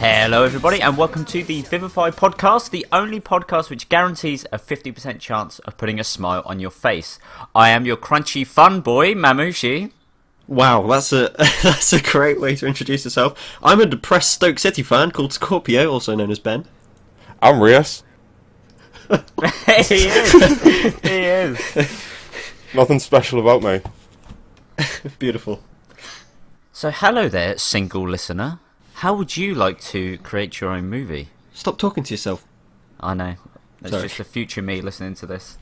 Hello everybody and welcome to the Vivify podcast, the only podcast which guarantees a 50% chance of putting a smile on your face. I am your crunchy fun boy, Mamushi. Wow, that's a great way to introduce yourself. I'm a depressed Stoke City fan called Scorpio, also known as Ben. I'm Rias. He is. He is. Nothing special about me. Beautiful. So hello there, single listener. How would you like to create your own movie? Stop talking to yourself. I know. It's Sorry. just a future me listening to this.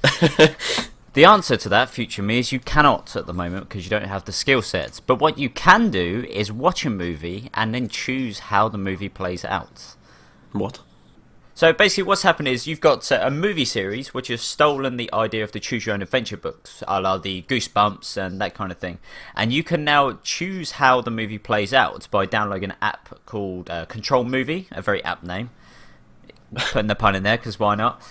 The answer to that, future me, is you cannot at the moment because you don't have the skill sets. But what you can do is watch a movie and then choose how the movie plays out. What? So basically what's happened is you've got a movie series which has stolen the idea of the choose your own adventure books, a la the Goosebumps and that kind of thing. And you can now choose how the movie plays out by downloading an app called CtrlMovie, a very apt name. Putting the pun in there because why not?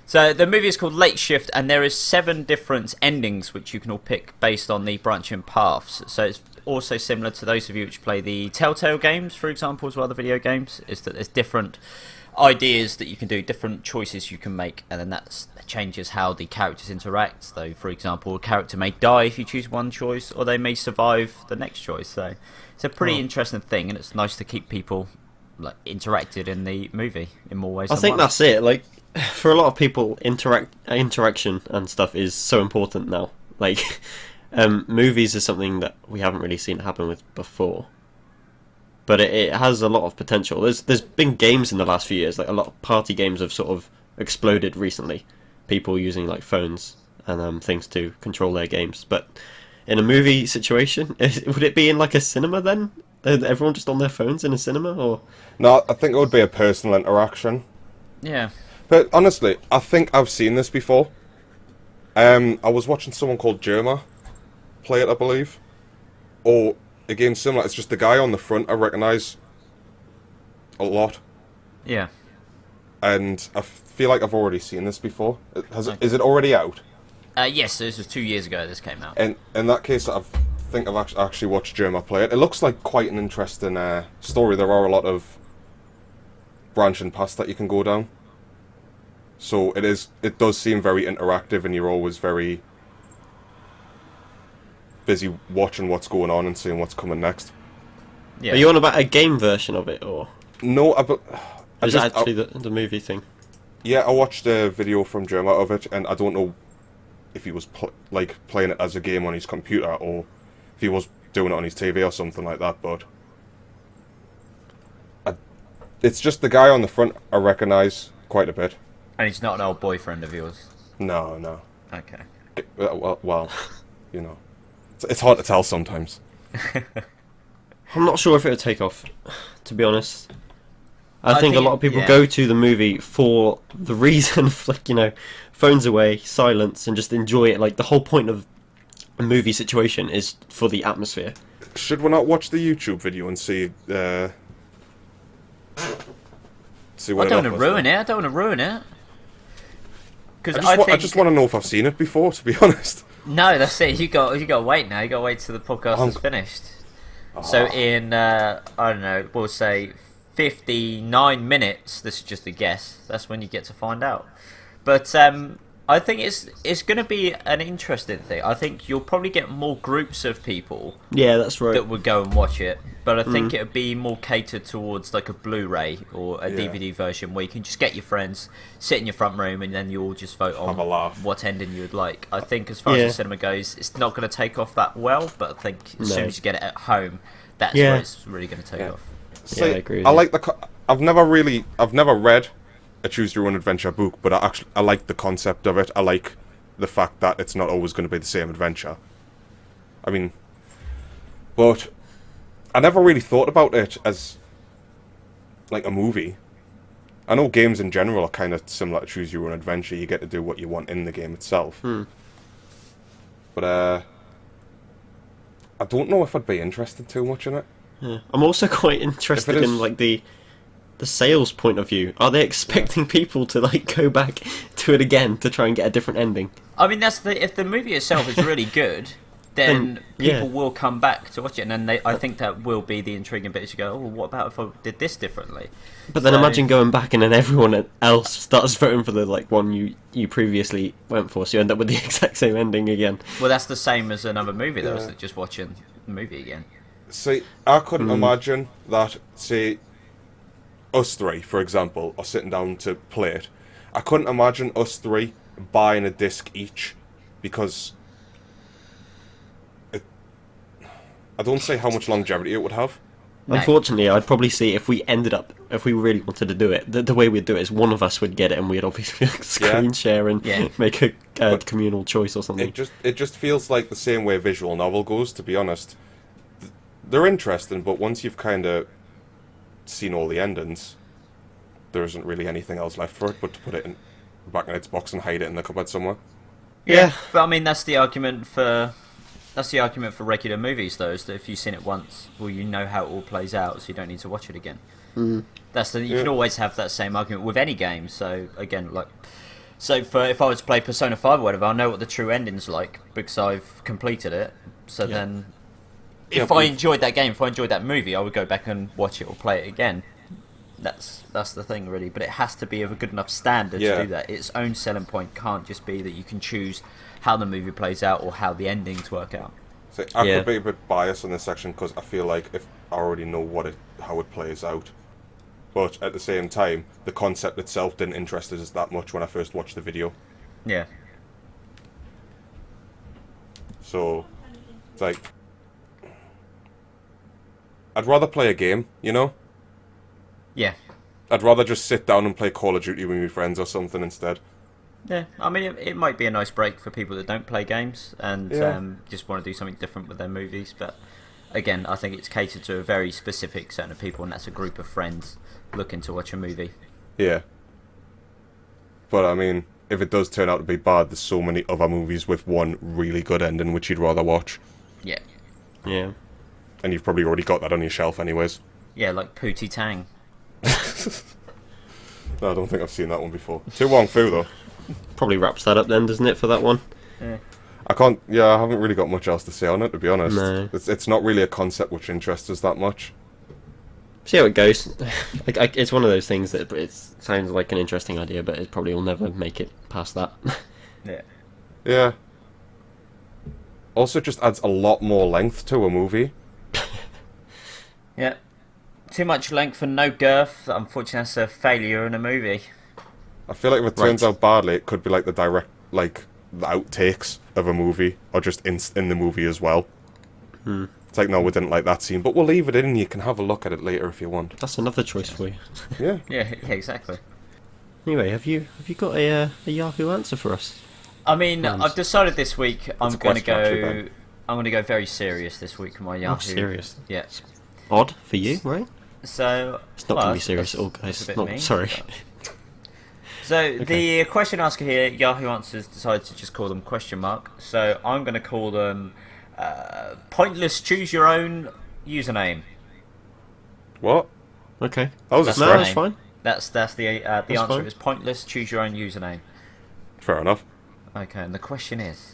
So the movie is called Late Shift and there is 7 different endings which you can all pick based on the branching paths. So it's also similar to those of you which play the Telltale games, for example, as well, the video games, is that there's different ideas that you can do, different choices you can make, and then that changes how the characters interact. So for example, a character may die if you choose one choice, or they may survive the next choice. So it's a pretty interesting thing, and it's nice to keep people like interacted in the movie in more ways I than think one. that's it. Like, for a lot of people, interaction and stuff is so important now. Like, movies is something that we haven't really seen happen with before. But it has a lot of potential. There's been games in the last few years, like a lot of party games have sort of exploded recently. People using like phones and things to control their games. But in a movie situation, would it be in like a cinema then? Everyone just on their phones in a cinema, or? No, I think it would be a personal interaction. Yeah. But honestly, I think I've seen this before. I was watching someone called Germa play it, I believe. Or a game similar. It's just the guy on the front I recognise a lot. Yeah. And I feel like I've already seen this before. Is it already out? Yes, this was 2 years ago this came out. And in that case, I think I've actually watched Germa play it. It looks like quite an interesting story. There are a lot of branching paths that you can go down. So it does seem very interactive, and you're always very busy watching what's going on and seeing what's coming next. Yeah. Are you on about a game version of it, or? No, Is it actually the movie thing? Yeah, I watched a video from Germa of it, and I don't know if he was playing it as a game on his computer or if he was doing it on his TV or something like that, but it's just the guy on the front I recognise quite a bit. And he's not an old boyfriend of yours? No. Okay. Well, you know. It's hard to tell sometimes. I'm not sure if it would take off, to be honest. I think a lot of people yeah. go to the movie for the reason of, like, you know, phones away, silence, and just enjoy it. Like, the whole point of a movie situation is for the atmosphere. Should we not watch the YouTube video and see I what don't want to ruin it. I don't want to ruin it. I just want to know if I've seen it before, to be honest. No, that's it. You got to wait now. You got to wait till the podcast is finished. So in I don't know, we'll say 59 minutes. This is just a guess. That's when you get to find out. But I think it's going to be an interesting thing. I think you'll probably get more groups of people. Yeah, that's right. That would go and watch it. But I think it would be more catered towards like a Blu-ray or a DVD version where you can just get your friends, sit in your front room, and then you all just vote on Have a laugh. what ending you would like. I think as far as the cinema goes, it's not going to take off that well, but I think as soon as you get it at home, that's where it's really going to take off. See, I agree with I you. like I've never read a choose your own adventure book, but I like the concept of it. I like the fact that it's not always going to be the same adventure. I mean, but I never really thought about it as like a movie. I know games in general are kind of similar to choose your own adventure. You get to do what you want in the game itself. But I don't know if I'd be interested too much in it. Yeah. I'm also quite interested in like the sales point of view. Are they expecting people to like go back to it again to try and get a different ending? I mean, that's if the movie itself is really good, then yeah. people will come back to watch it, and then I think that will be the intriguing bit. To go, oh, what about if I did this differently? But then imagine going back and then everyone else starts voting for the one you previously went for, so you end up with the exact same ending again. Well, that's the same as another movie, though, is just watching the movie again. See, I couldn't imagine that, say, us three, for example, are sitting down to play it. I couldn't imagine us three buying a disc each, because I don't say how much longevity it would have. Unfortunately, I'd probably see if we really wanted to do it, the way we'd do it is one of us would get it and we'd obviously screen share and make a communal choice or something. It just feels like the same way a visual novel goes, to be honest. They're interesting, but once you've kind of seen all the endings, there isn't really anything else left for it but to put it back in its box and hide it in the cupboard somewhere. Yeah, but I mean that's the argument for regular movies, though, is that if you've seen it once, well, you know how it all plays out, so you don't need to watch it again. You can always have that same argument with any game. So again, if I was to play Persona 5 or whatever, I know what the true ending's like because I've completed it. So then, if I enjoyed that game, if I enjoyed that movie, I would go back and watch it or play it again. That's the thing, really. But it has to be of a good enough standard to do that. Its own selling point can't just be that you can choose how the movie plays out or how the endings work out. So I could be a bit biased on this section because I feel like if I already know how it plays out. But at the same time, the concept itself didn't interest us that much when I first watched the video. Yeah. So, it's like, I'd rather play a game, you know? Yeah. I'd rather just sit down and play Call of Duty with my friends or something instead. Yeah, I mean, it might be a nice break for people that don't play games and just want to do something different with their movies. But again, I think it's catered to a very specific set of people, and that's a group of friends looking to watch a movie. Yeah. But I mean, if it does turn out to be bad, there's so many other movies with one really good ending which you'd rather watch. Yeah. Yeah. And you've probably already got that on your shelf anyways. Yeah, like Pootie Tang. No, I don't think I've seen that one before. To Wong Fu, though. Probably wraps that up then, doesn't it, for that one? Yeah. I haven't really got much else to say on it, to be honest. No. It's not really a concept which interests us that much. See how it goes. It's one of those things that it sounds like an interesting idea, but it probably will never make it past that. Yeah. Yeah. Also, just adds a lot more length to a movie. Yeah. Too much length and no girth. Unfortunately, that's a failure in a movie. I feel like if it turns out badly, it could be like the the outtakes of a movie, or just in the movie as well. It's like, no, we didn't like that scene, but we'll leave it in and you can have a look at it later if you want. That's another choice for you. Yeah. Yeah, exactly. Anyway, have you got a Yahoo answer for us? I mean, I've decided this week I'm going to question, go very serious this week with my Yahoo. Oh, serious. Yeah. Odd for you, right? So It's not going to be serious at all, guys. Sorry. So the question asker here, Yahoo Answers, decided to just call them question mark. So I'm going to call them pointless choose your own username. What? Okay. That was a stretch. That's fine. That's the answer fine. is pointless choose your own username. Fair enough. Okay, and the question is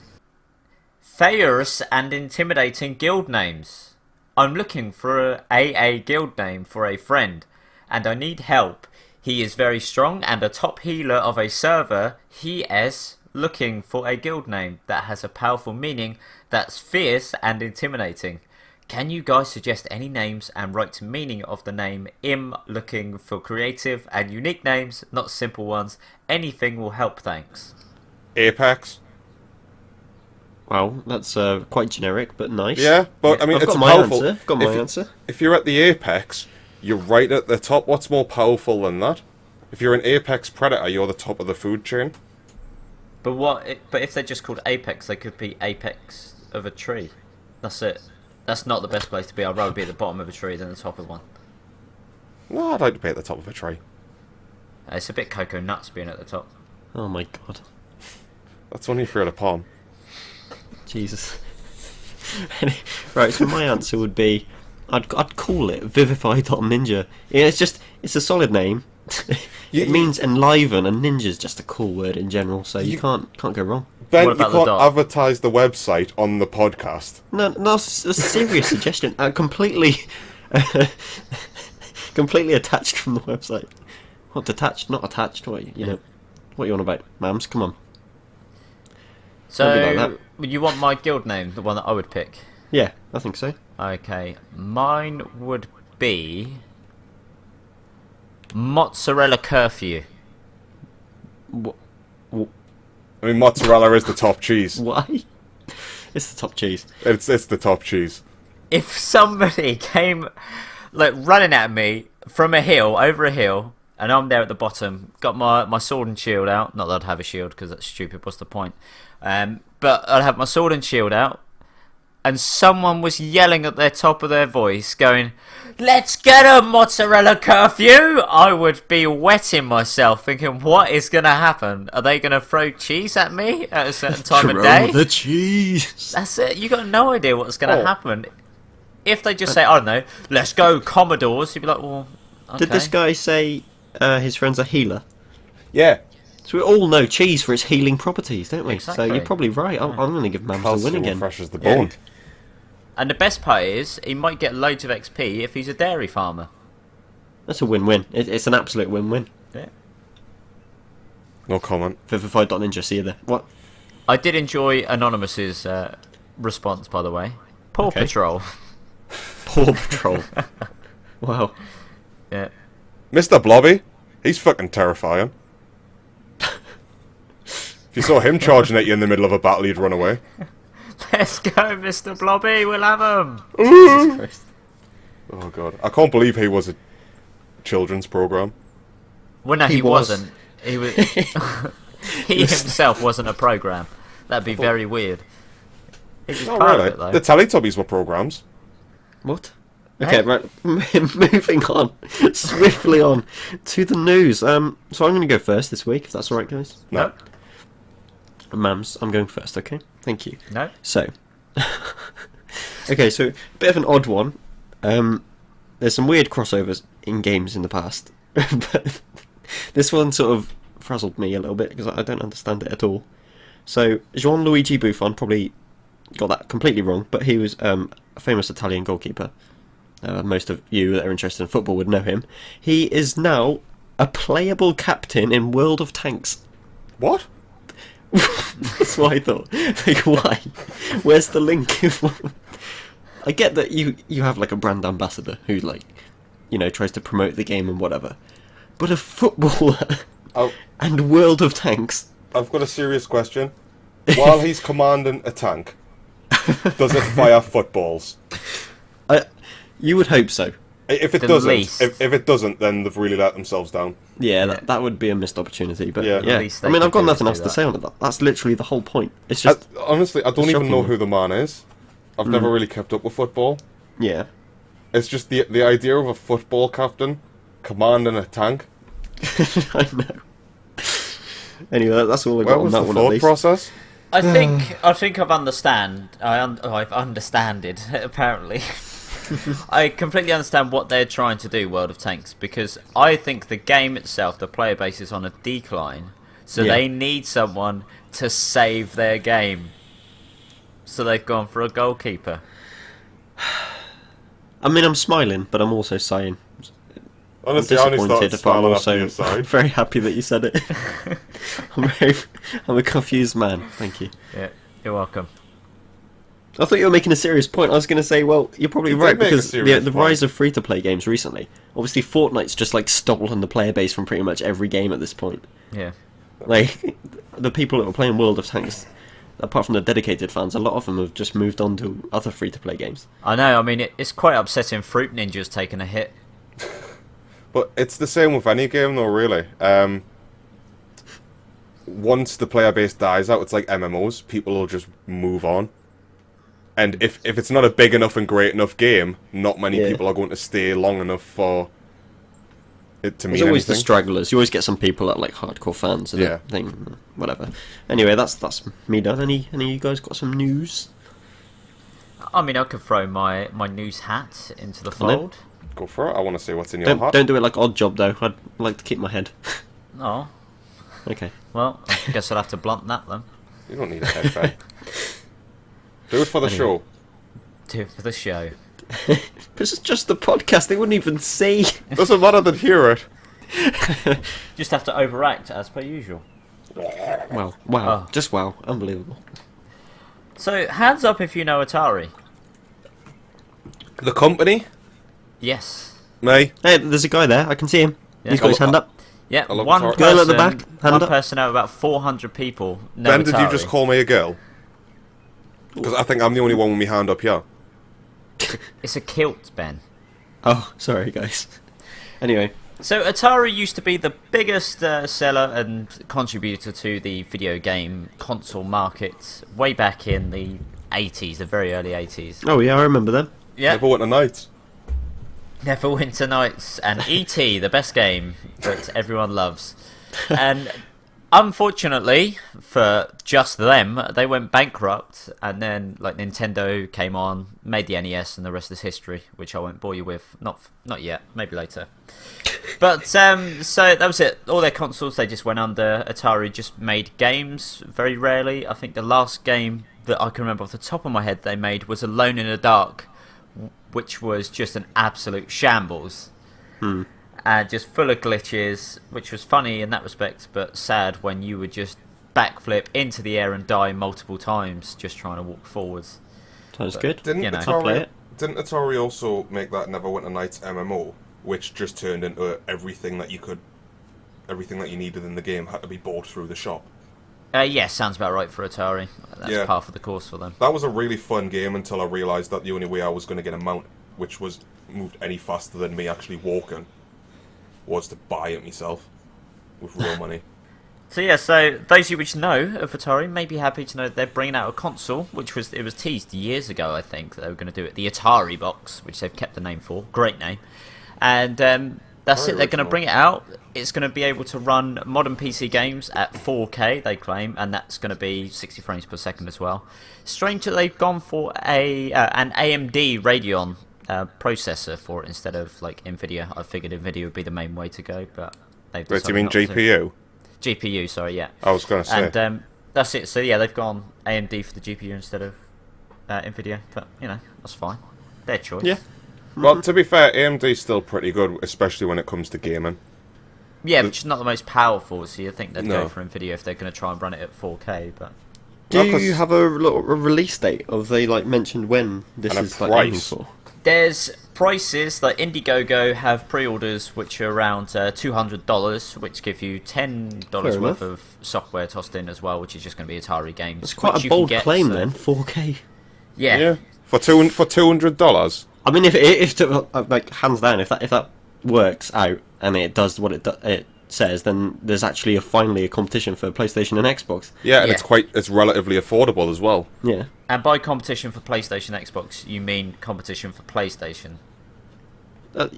fierce and intimidating guild names. I'm looking for a AA guild name for a friend, and I need help. He is very strong and a top healer of a server. He is looking for a guild name that has a powerful meaning that's fierce and intimidating. Can you guys suggest any names and write meaning of the name? I'm looking for creative and unique names, not simple ones. Anything will help, thanks. Apex. Well, that's quite generic, but nice. Yeah, but I mean, I've it's got my powerful. answer. I've got my answer. If you're at the apex, you're right at the top. What's more powerful than that? If you're an apex predator, you're the top of the food chain. But But if they're just called apex, they could be apex of a tree. That's it. That's not the best place to be. I'd rather be at the bottom of a tree than the top of one. No, I'd like to be at the top of a tree. It's a bit cocoa nuts being at the top. Oh my god. That's only if you're at a palm. Jesus. Right, so my answer would be I'd call it Vivify.ninja. Yeah, it's a solid name. It means enliven, and ninja's just a cool word in general, so you can't go wrong. Ben, What you about the can't dot? advertise the website on the podcast. No, it's a serious suggestion. Completely, completely attached from the website. What, detached? Not attached. What you know? What you on about, Mams? Come on. Don't be like So, you want my guild name, the one that I would pick? Yeah, I think so. Okay, mine would be Mozzarella Curfew. What? I mean, mozzarella is the top cheese. Why? It's the top cheese. It's the top cheese. If somebody came like running at me from a hill, over a hill, and I'm there at the bottom, got my sword and shield out. Not that I'd have a shield because that's stupid. What's the point? But I'd have my sword and shield out, and someone was yelling at the top of their voice, going, "Let's get a mozzarella curfew!" I would be wetting myself, thinking, "What is going to happen? Are they going to throw cheese at me at a certain time of day?" the cheese. That's it. You got no idea what's going to happen. If they just say, "I don't know, let's go Commodores," you'd be like, "Well, okay." Did this guy say his friend's a healer? Yeah. So we all know cheese for its healing properties, don't we? Exactly. So you're probably right. I'm going to give Mams the win Calcium again. refreshes the bone. And the best part is, he might get loads of XP if he's a dairy farmer. That's a win-win. It's an absolute win-win. Yeah. No comment. Vivify.ninja, see you there. What? I did enjoy Anonymous's response, by the way. Paw Okay. Patrol. Paw Patrol. Wow. Yeah. Mr. Blobby, he's fucking terrifying. If you saw him charging at you in the middle of a battle, you'd run away. Let's go, Mr. Blobby. We'll have him. Jesus Christ. Oh god, I can't believe he was a children's program. Well, no, He he was. wasn't. He was. He himself wasn't a program. That'd be very weird. He was Not part really. of it, though. The Teletubbies were programs. What? Okay, right. Moving on. Swiftly on to the news. So I'm going to go first this week, if that's alright, guys. No. Mams, I'm going first, okay? Thank you. No. So, okay, so a bit of an odd one. There's some weird crossovers in games in the past, but this one sort of frazzled me a little bit because I don't understand it at all. So, Gianluigi Buffon probably got that completely wrong, but he was a famous Italian goalkeeper. Most of you that are interested in football would know him. He is now a playable captain in World of Tanks. What? That's what I thought. Like, why? Where's the link? I get that you have like a brand ambassador who like, you know, tries to promote the game and whatever, but a footballer Oh, and World of Tanks. I've got a serious question. While he's commanding a tank, does it fire footballs? You would hope so. If it The doesn't, least. if it doesn't, then they've really let themselves down. Yeah, that would be a missed opportunity. But Yeah. yeah, At least they I mean, could I've got do nothing is else do to that. say on it. That's literally the whole point. It's just Honestly, I don't even know shocking. who the man is. I've never really kept up with football. yeah. It's just the idea of a football captain commanding a tank. I know. Anyway, that's all I got Where on was that the one at thought least. process? I think I've I've understanded apparently. I completely understand what they're trying to do, World of Tanks, because I think the game itself, the player base is on a decline, so Yeah. they need someone to save their game. So they've gone for a goalkeeper. I mean, I'm smiling, but I'm also sighing. Honestly, I'm I only started disappointed, but I'm smiling after your also side. very happy that you said it. I'm a confused man. Thank you. Yeah, you're welcome. I thought you were making a serious point. I was going to say, well, you're probably You did right make a because serious the point. rise of free-to-play games recently. Obviously, Fortnite's just like stolen the player base from pretty much every game at this point. Yeah. Like the people that were playing World of Tanks, apart from the dedicated fans, a lot of them have just moved on to other free-to-play games. I know, I mean, it's quite upsetting Fruit Ninja's taking a hit. But it's the same with any game, though, really. Once the player base dies out, it's like MMOs. People will just move on. And if it's not a big enough and great enough game, not many Yeah. people are going to stay long enough for it to mean There's always the anything. stragglers. You always get some people that are like hardcore fans and Yeah. thing, whatever. Anyway, that's me done. Any of you guys got some news? I mean, I could throw my news hat into the Come on then. fold. Go for it. I want to see what's in your hat. Don't do it like Odd Job though. I'd like to keep my head. Oh, Okay. well, I guess I'll have to blunt that then. You don't need a head, Ben. Do it for the show. Do it for the show. This is just the podcast. They wouldn't even see. Doesn't matter than hear it. Just have to overact as per usual. Wow. Oh. Just wow. Unbelievable. So, hands up if you know Atari. The company, Yes. me. Hey, there's a guy there. I can see him. Yeah. He's got his hand up. Yeah, I love one Atari. person, Girl at the back, hand one up. person out of about 400 people know Ben, did you Atari. just call me a girl? Because I think I'm the only one with my hand up here. It's a kilt, Ben. Oh, sorry, guys. Anyway, So Atari used to be the biggest seller and contributor to the video game console market way back in the 80s, the very early 80s. oh yeah, I remember them. Yeah, Never went a night. Neverwinter Nights and E.T., the best game that everyone loves. And unfortunately for just them, they went bankrupt, and then like Nintendo came on, made the NES, and the rest is history, which I won't bore you with. Not yet, maybe later. But so that was it. All their consoles, they just went under. Atari just made games very rarely. I think the last game that I can remember off the top of my head they made was Alone in the Dark, which was just an absolute shambles. And just full of glitches, which was funny in that respect, but sad when you would just backflip into the air and die multiple times just trying to walk forwards. Sounds good. Didn't You know. I'll play Didn't it. Atari also make that Neverwinter Nights MMO, which just turned into everything that you needed in the game had to be bought through the shop? Yeah, sounds about right for Atari. That's Yeah. par for the course for them. That was a really fun game until I realised that the only way I was going to get a mount which was moved any faster than me actually walking was to buy it myself with real money. So yeah, so those of you which know of Atari may be happy to know that they're bringing out a console, which was teased years ago, I think, that they were going to do it. The Ataribox, which they've kept the name for. Great name. And that's Very it. They're going to original. bring it out. It's going to be able to run modern PC games at 4K, they claim, and that's going to be 60 frames per second as well. Strange that they've gone for an AMD Radeon processor for it instead of like Nvidia. I figured Nvidia would be the main way to go, but they've Wait, do you decided mean not to. GPU? GPU, sorry, yeah. I was going to say. And that's it. So yeah, they've gone AMD for the GPU instead of Nvidia, but you know that's fine. Their choice. Yeah. Well, to be fair, AMD's still pretty good, especially when it comes to gaming. Yeah, which is not the most powerful. So you think they'd No. go for Nvidia if they're going to try and run it at 4K, but Do No, 'cause- you have a release date? Or have they like mentioned when this And a is like aiming price. for? there's prices like Indiegogo have pre-orders which are around $200, which give you $10 Fair worth enough. of software tossed in as well, which is just going to be Atari games. It's quite which a you can bold get, claim so- then. 4K. Yeah. For $200. I mean, if like hands down, if that works out and it does what it says, then there's actually finally a competition for PlayStation and Xbox. Yeah, and Yeah. it's relatively affordable as well. Yeah. And by competition for PlayStation, Xbox, you mean competition for PlayStation?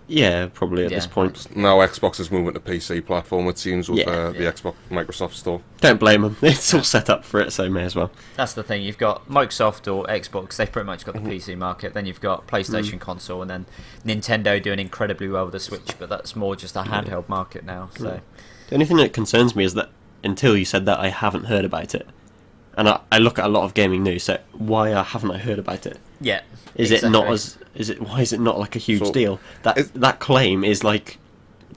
Yeah, probably at Yeah. this point. Now Xbox is moving to PC platform, it seems, with Yeah. the Xbox Microsoft store. Don't blame them. It's all set up for it, so may as well. That's the thing. You've got Microsoft or Xbox. They've pretty much got the Mm-hmm. PC market. Then you've got PlayStation console, and then Nintendo doing incredibly well with the Switch. But that's more just a handheld market now. So The only thing that concerns me is that until you said that, I haven't heard about it. And I look at a lot of gaming news, so why haven't I heard about it? yeah, Is it not exactly. why is it not like a huge So, deal? That claim is like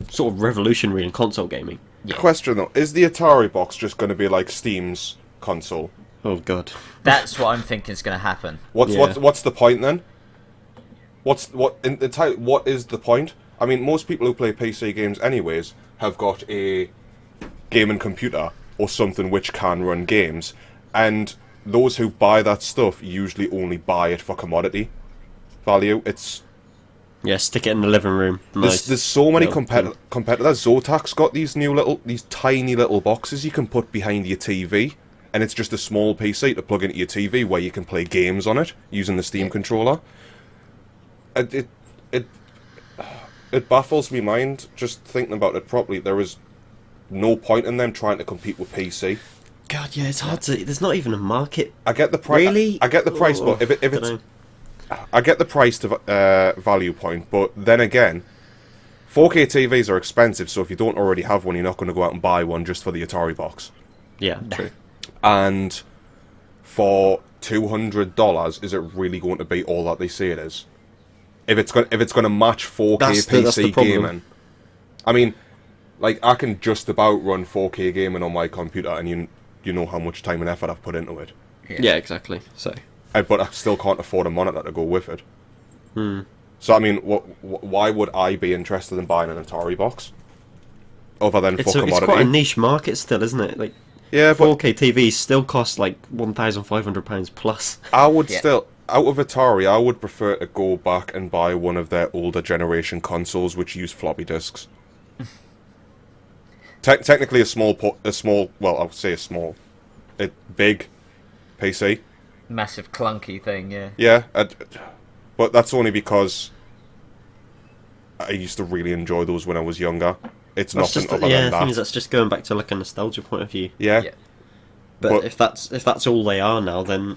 sort of revolutionary in console gaming. Yeah. Question though, is the Atari box just going to be like Steam's console? Oh god. That's what I'm thinking is going to happen. What's Yeah. what's the point then? What is the point? I mean, most people who play PC games anyways have got a gaming computer or something which can run games, and those who buy that stuff usually only buy it for commodity value. It's Yeah, stick it in the living room. Nice. there's so many Little competitors. Zotac's got these tiny little boxes you can put behind your TV, and it's just a small PC to plug into your TV where you can play games on it using the Steam controller. It baffles me mind just thinking about it properly. There is no point in them trying to compete with PC. God, yeah, it's hard to. There's not even a market. I get the price. Really? I get the price, Oh, but if it's dunno. I get the price to value point, but then again, 4K TVs are expensive, so if you don't already have one, you're not going to go out and buy one just for the Ataribox. Yeah, true. And for $200, is it really going to be all that they say it is? If it's going to match 4K That's PC the problem. gaming, I mean, like I can just about run 4K gaming on my computer, and you know how much time and effort I've put into it. Yeah, exactly. So, But I still can't afford a monitor to go with it. Hmm. So I mean, why would I be interested in buying an Atari box? Other than for commodity. it's quite a niche market still, isn't it? Like, Yeah, but 4K TVs still cost like £1,500 plus. I would Yeah. still, out of Atari, I would prefer to go back and buy one of their older generation consoles which use floppy disks. Technically, well, I would say a big PC. Massive clunky thing, yeah. Yeah, but that's only because I used to really enjoy those when I was younger. It's That's nothing just other yeah. than The thing is, that. that's just going back to like a nostalgia point of view. Yeah. Yeah. But But- if that's all they are now, then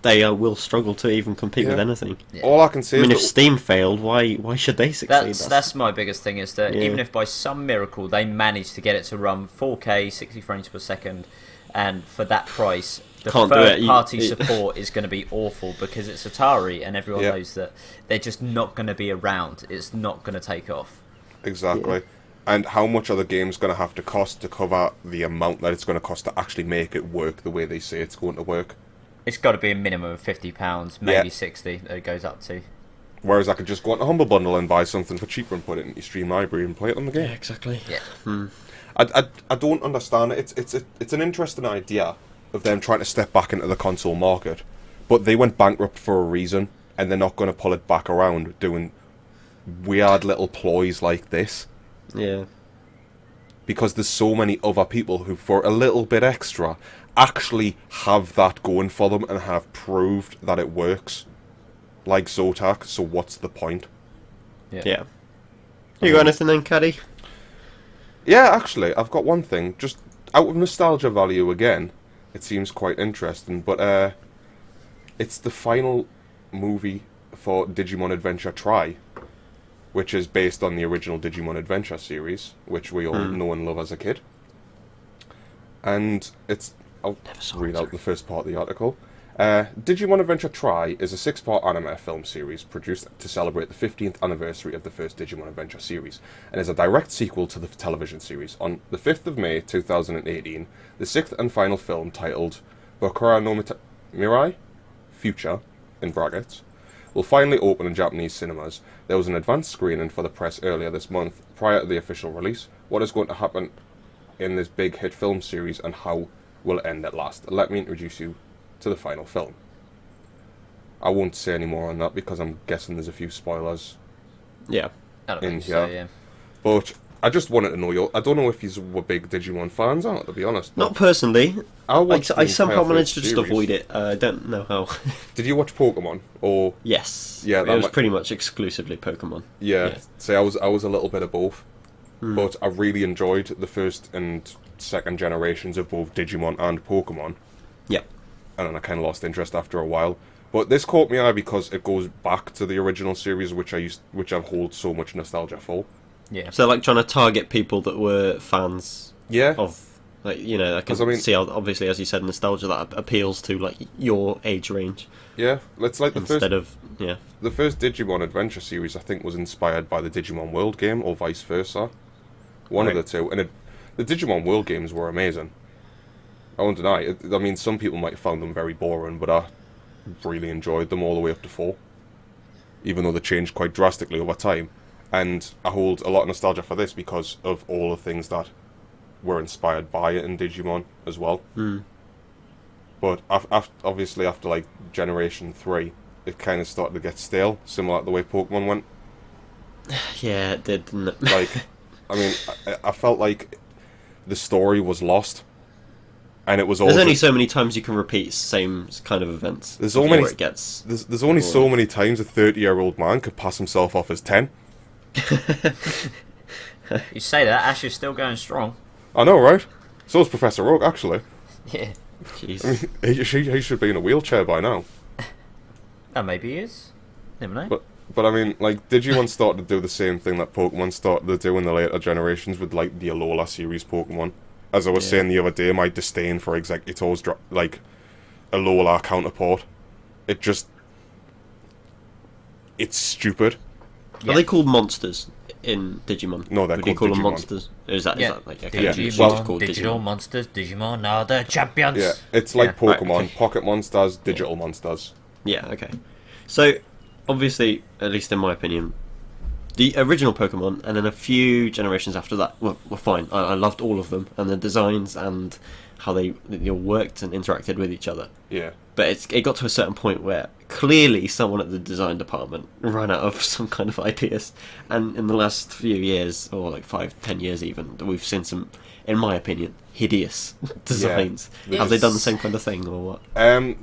they will struggle to even compete with Yeah. anything. Yeah. All I can say I mean, is if that Steam failed, why should they succeed? That's my biggest thing, is that Yeah. even if by some miracle they manage to get it to run 4K 60 frames per second, and for that price the Can't do it. third party You- support is going to be awful, because it's Atari and everyone Yeah. knows that they're just not going to be around. It's not going to take off. exactly. And how much are the games going to have to cost to cover the amount that it's going to cost to actually make it work the way they say it's going to work? It's got to be a minimum of £50, maybe Yeah. 60 that it goes up to. Whereas I could just go on a Humble Bundle and buy something for cheaper and put it in your Stream library and play it on the Yeah, game. exactly. Yeah. I don't understand it. It's an interesting idea of them trying to step back into the console market, but they went bankrupt for a reason, and they're not going to pull it back around doing weird little ploys like this, Yeah. because there's so many other people who, for a little bit extra, actually have that going for them and have proved that it works. Like Zotac, so what's the point? Yeah. You got anything then, Caddy? Yeah, actually, I've got one thing. Just out of nostalgia value again, it seems quite interesting, but it's the final movie for Digimon Adventure Tri, which is based on the original Digimon Adventure series, which we all know and love as a kid. And I'll read out the first part of the article. Digimon Adventure Tri is a 6-part anime film series produced to celebrate the 15th anniversary of the first Digimon Adventure series, and is a direct sequel to the television series. On the 5th of May 2018, the 6th and final film, titled Bokura no Mirai? Future, in brackets, will finally open in Japanese cinemas. There was an advanced screening for the press earlier this month, prior to the official release. What is going to happen in this big hit film series, and how will it end at last? Let me introduce you to the final film. I won't say any more on that because I'm guessing there's a few spoilers, Yeah. I don't In think so, here. yeah. but I just wanted to know I don't know if you were big Digimon fans, to be honest. Not personally. I watched I the somehow entire managed to first just series. avoid it. I don't know how. Did you watch Pokemon? Or Yes. Yeah, it that was might- pretty much exclusively Pokemon. yeah, Yeah. say I was a little bit of both, but I really enjoyed the first and second generations of both Digimon and Pokemon, Yeah. and then I kind of lost interest after a while. But this caught me eye because it goes back to the original series, which I hold so much nostalgia for. Yeah. So like trying to target people that were fans Yeah, of, like, you know, I can 'Cause, I mean- see how, obviously, as you said, nostalgia that appeals to like your age range yeah. It's like instead of the first Digimon Adventure series, I think, was inspired by the Digimon World game, or vice versa. One Right. of the two. And the Digimon World games were amazing. I won't deny it. I mean, some people might have found them very boring, but I really enjoyed them all the way up to 4. Even though they changed quite drastically over time. And I hold a lot of nostalgia for this because of all the things that were inspired by it in Digimon as well. But obviously after like Generation 3, it kind of started to get stale, similar to the way Pokemon went. yeah, it did, didn't it? Like, I mean, I felt like the story was lost, and it was all. There's only so many times you can repeat same kind of events. There's so before many- it gets. There's only so many times a 30-year-old man could pass himself off as 10. You say that, Ash is still going strong. I know, right? So is Professor Oak, actually. Yeah. Jeez. He should be in a wheelchair by now. Oh, maybe he is. Never know. But I mean, like, Digimon started to do the same thing that Pokemon started to do in the later generations with, like, the Alola series Pokemon. As I was saying the other day, my disdain for Executor's, like, Alola counterpart. It's stupid. Are they called monsters in Digimon? No, they're Would you called call them Digimon. monsters? Is that like okay? Digimon, Well, called digital Digimon. monsters, Digimon are the champions. Yeah, it's like Yeah. Pokemon, Right, okay. Pocket Monsters, Digital Monsters. Yeah, okay. So, obviously, at least in my opinion, the original Pokemon and then a few generations after that were fine. I loved all of them and the designs and how they worked and interacted with each other. Yeah. But it got to a certain point where clearly someone at the design department ran out of some kind of ideas. And in the last few years, or like 5-10 years even, we've seen some, in my opinion, hideous designs. Yeah. Have they done the same kind of thing or what?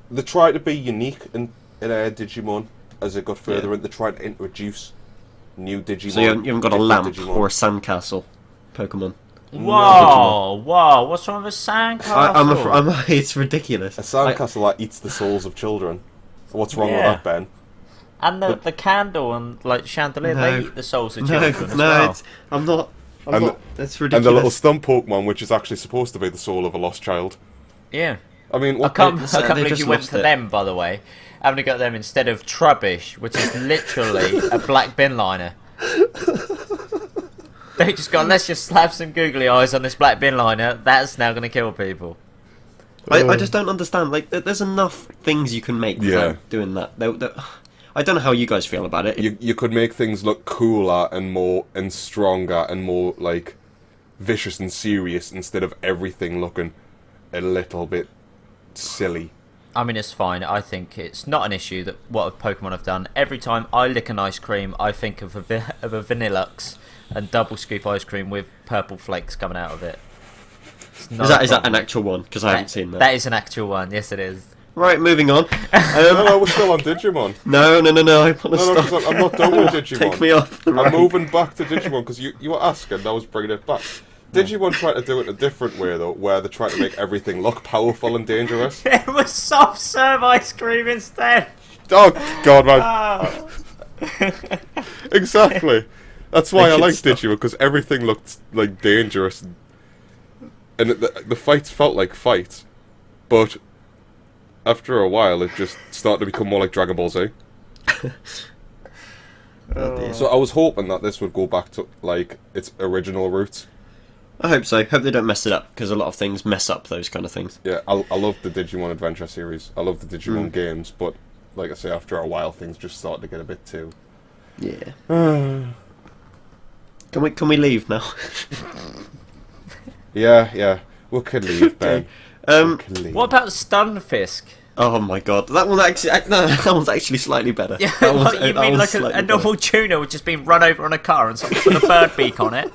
They try to be unique in Digimon as it got further in. They tried to introduce new Digimon. So you haven't got a different lamp Digimon. or a sandcastle Pokemon? Whoa, what's wrong with sandcastle? It's ridiculous. A sandcastle that eats the souls of children. What's wrong with Yeah. that, Ben? And the candle and like chandelier, No. they eat the souls of children as no, well. I'm not. That's ridiculous. And the little stump Pokemon, which is actually supposed to be the soul of a lost child. Yeah. I mean, I what? can't they believe just you went lost to it. them, by the way. Having to go to them instead of Trubbish, which is literally a black bin liner. They just go, let's just slap some googly eyes on this black bin liner. That's now going to kill people. I just don't understand. Like, there's enough things you can make without doing that. I don't know how you guys feel about it. You could make things look cooler and more and stronger and more like vicious and serious instead of everything looking a little bit silly. I mean, it's fine. I think it's not an issue that what Pokemon have done. Every time I lick an ice cream, I think of a Vanillux and double scoop ice cream with purple flakes coming out of it. Is that an actual one? Because I haven't seen that. That is an actual one. Yes, it is. Right, moving on. No, we're still on Digimon. No, I want to No, stop. 'cause I'm not done with Digimon. Take me off the I'm road. moving back to Digimon because you were asking, I was bringing it back. Digimon tried to do it a different way though, where they try to make everything look powerful and dangerous. It was soft serve ice cream instead. Oh God, man! Exactly. That's why I like Digimon, because everything looked like dangerous, and the fights felt like fights, but after a while, it just started to become more like Dragon Ball Z. So I was hoping that this would go back to like its original roots. I hope so. Hope they don't mess it up, because a lot of things mess up those kind of things. Yeah, I love the Digimon Adventure series. I love the Digimon games, but like I say, after a while, things just started to get a bit too. Yeah. Can we leave now? Yeah, we could leave, Ben. We could leave. What about Stunfisk? Oh my god, that one's actually slightly better. Yeah, That one's- what, you that mean one's like slightly a normal better. tuna which just been run over on a car and someone put a bird beak on it?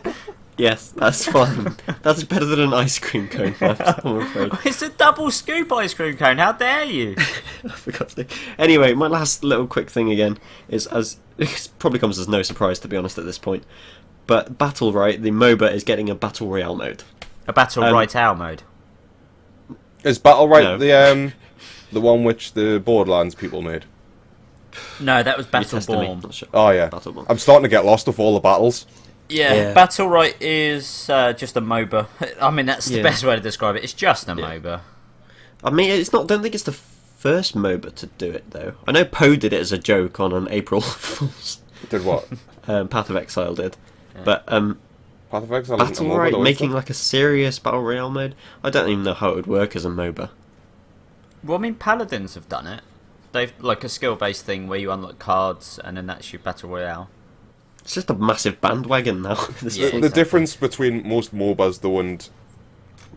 Yes, that's fine. That's better than an ice cream cone, perhaps, I'm afraid. It's a double scoop ice cream cone. How dare you? For God's sake. Anyway, my last little quick thing again is, it probably comes as no surprise to be honest at this point, but Battle Right, the MOBA, is getting a Battle Royale mode. A battle royale mode. Is Battle Right No. the one which the Borderlands people made? No, that was You Battle tested me, Born. not sure. Oh yeah. Battleborn. I'm starting to get lost of all the battles. Yeah, Battle Right is just a MOBA. I mean, that's the Yeah. best way to describe it. It's just a MOBA. I mean, it's not. Don't think it's the first MOBA to do it though. I know Poe did it as a joke on an April Fool's. Did what? Path of Exile did, but Path of Exile isn't a Battle MOBA, Right though, is making it? like a serious Battle Royale mode. I don't even know how it would work as a MOBA. Well, I mean, Paladins have done it. They've like a skill-based thing where you unlock cards and then that's your Battle Royale. It's just a massive bandwagon now. The difference between most MOBAs though and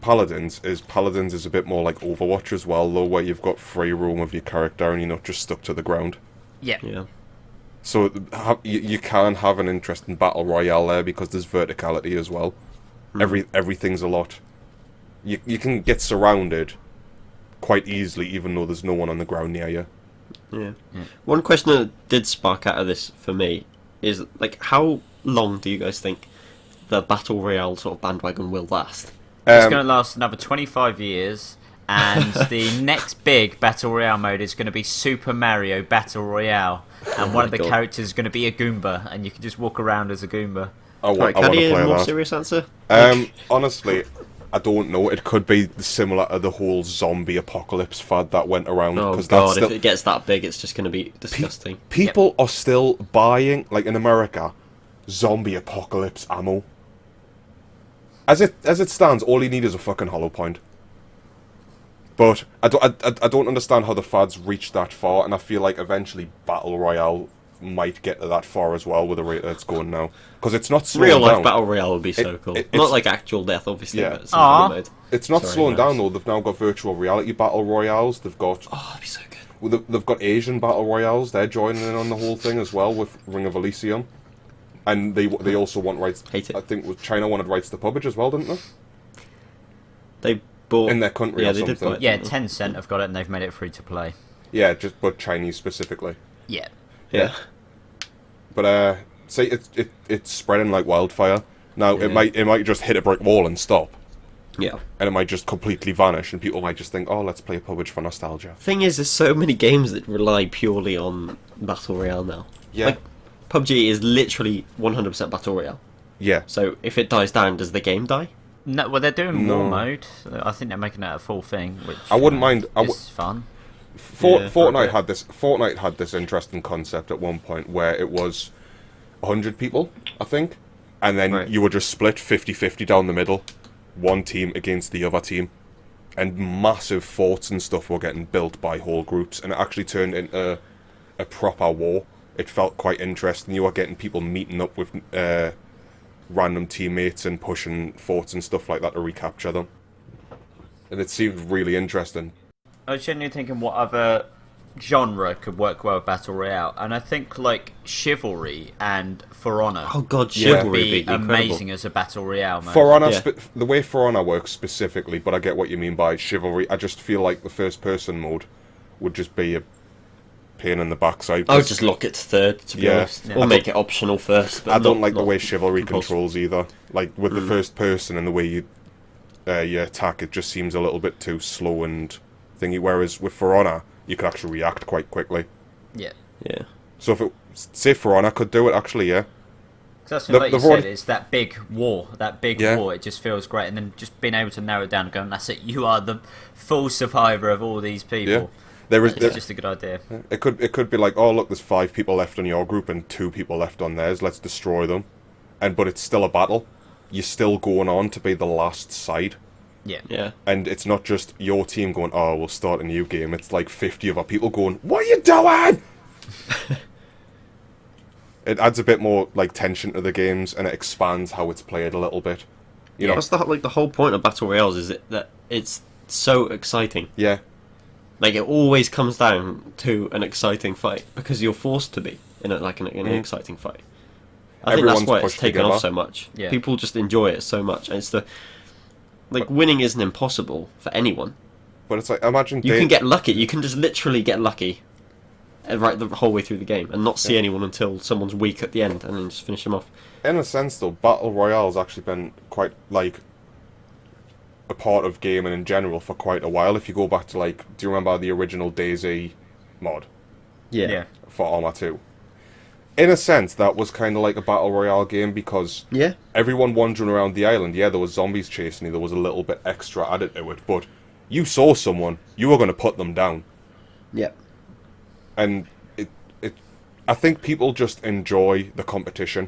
Paladins is a bit more like Overwatch as well, though, where you've got free roam of your character and you're not just stuck to the ground. Yeah. Yeah. So you can have an interesting battle royale there because there's verticality as well. Everything's a lot. You can get surrounded quite easily, even though there's no one on the ground near you. Yeah. One question that did spark out of this for me is, like, how long do you guys think the Battle Royale sort of bandwagon will last? It's going to last another 25 years, and the next big Battle Royale mode is going to be Super Mario Battle Royale. And one of the characters is going to be a Goomba, and you can just walk around as a Goomba. I want to Can you play a more that. serious answer? Honestly, I don't know. It could be similar to the whole zombie apocalypse fad that went around. Oh That's god, still... if it gets that big, it's just going to be disgusting. People are still buying, like in America, zombie apocalypse ammo. As it stands, all you need is a fucking hollow point. But I don't understand how the fads reached that far, and I feel like eventually Battle Royale might get to that far as well with the rate that it's going now. Because it's not slowing Real life down. Battle Royale would be so cool. Not like actual death, obviously, Yeah. but some mode. It's not Sorry, slowing Max. down though. They've now got virtual reality battle royales. They've got that'd be so good. well, they've got Asian battle royales. They're joining in on the whole thing as well with Ring of Elysium, and they also want rights. Hate it. I think China wanted rights to PUBG as well, didn't they? They bought In their country yeah, or they did something. buy it, Yeah, didn't they? Tencent have got it, and they've made it free to play. Yeah, but Chinese specifically. Yeah. Yeah. But say it's spreading like wildfire. Now it might just hit a brick wall and stop, Yeah. and it might just completely vanish, and people might just think, oh, let's play PUBG for nostalgia. Thing is, there's so many games that rely purely on Battle Royale now. Yeah. Like, PUBG is literally 100% Battle Royale. Yeah. So if it dies down, does the game die? No, well, they're doing No. war mode. I think they're making it a full thing, which I wouldn't mind. is fun. Yeah, for a Fortnite bit. had this. Fortnite had this interesting concept at one point where it was 100 people, I think, and then Right. you were just split 50-50 down the middle, one team against the other team, and massive forts and stuff were getting built by whole groups, and it actually turned into a proper war. It felt quite interesting. You were getting people meeting up with random teammates and pushing forts and stuff like that to recapture them, and it seemed really interesting. I was genuinely thinking what other genre could work well with Battle Royale, and I think like Chivalry and For Honor Oh god, Yeah. would Chivalry be would be incredible. amazing as a Battle Royale mode. For Honor, Yeah. the way For Honor works specifically, but I get what you mean by Chivalry. I just feel like the first-person mode would just be a pain in the backside. I would just lock it to third, to be Yeah. honest. Yeah. Or make it optional first. But I don't not- like the not way Chivalry compulsory. controls either. Like with the first person and the way you attack, it just seems a little bit too slow and thingy. Whereas with For Honor, you could actually react quite quickly. Yeah. Yeah. So if it say For Honor could do it, actually, yeah. 'Cause that's what, like you They've said, already- it's that big war. That big Yeah. war, it just feels great. And then just being able to narrow it down and going, that's it, you are the full survivor of all these people. Yeah. There is. It's just a good idea. It could be like, oh look, there's 5 people left on your group and 2 people left on theirs. Let's destroy them, but it's still a battle. You're still going on to be the last side, Yeah. Yeah. and it's not just your team going, oh, we'll start a new game. It's like 50 other people going, what are you doing? It adds a bit more like tension to the games, and it expands how it's played a little bit. You know, That's the whole point of Battle Royales is that it's so exciting. yeah, Like it always comes down to an exciting fight because you're forced to be in an exciting fight. I think Everyone's that's why it's pushed taken together. off so much. Yeah. People just enjoy it so much, and it's winning isn't impossible for anyone. but it's like imagine You can get lucky. You can just literally get lucky, right the whole way through the game, and not see anyone until someone's weak at the end, and then just finish them off. in a sense though, Battle Royale's actually been quite like a part of gaming in general for quite a while. If you go back to like, do you remember the original DayZ mod Yeah. for Arma 2? In a sense, that was kind of like a Battle Royale game because Yeah. everyone wandering around the island, yeah, there was zombies chasing you, there was a little bit extra added to it, but you saw someone, you were going to put them down. Yeah. And I think people just enjoy the competition,